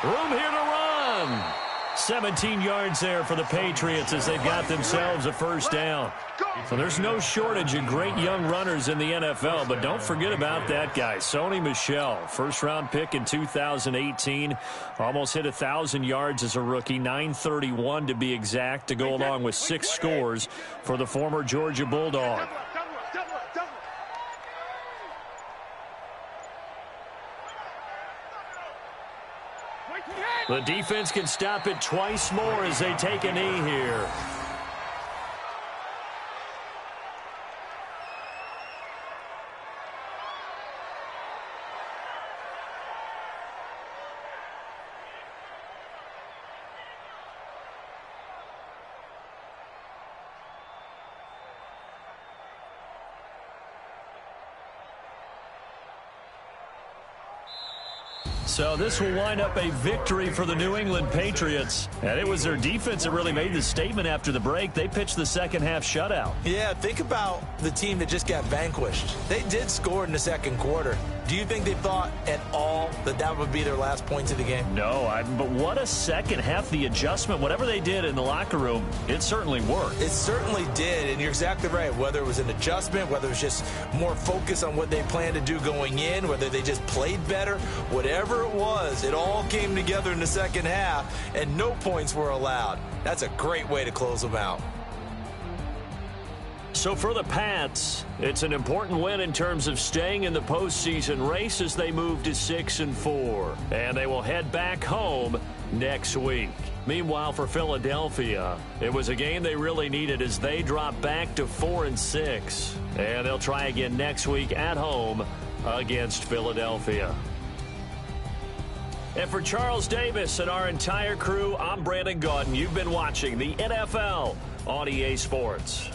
Room here to run. 17 yards there for the Patriots as they've got themselves a first down. So there's no shortage of great young runners in the NFL, but don't forget about that guy, Sony Michel. First-round pick in 2018. Almost hit 1,000 yards as a rookie, 931 to be exact, to go along with 6 scores for the former Georgia Bulldog. The defense can stop it twice more as they take a knee here. So this will wind up a victory for the New England Patriots. And it was their defense that really made the statement after the break. They pitched the second-half shutout. Yeah, think about the team that just got vanquished. They did score in the second quarter. Do you think they thought at all that that would be their last points of the game? No, but what a second half. The adjustment, whatever they did in the locker room, it certainly worked. It certainly did, and you're exactly right. Whether it was an adjustment, whether it was just more focus on what they planned to do going in, whether they just played better, whatever it was, it all came together in the second half, and no points were allowed. That's a great way to close them out. So for the Pats, it's an important win in terms of staying in the postseason race as they move to 6-4. And they will head back home next week. Meanwhile, for Philadelphia, it was a game they really needed as they drop back to 4-6. And they'll try again next week at home against Philadelphia. And for Charles Davis and our entire crew, I'm Brandon Gaudin. You've been watching the NFL on EA Sports.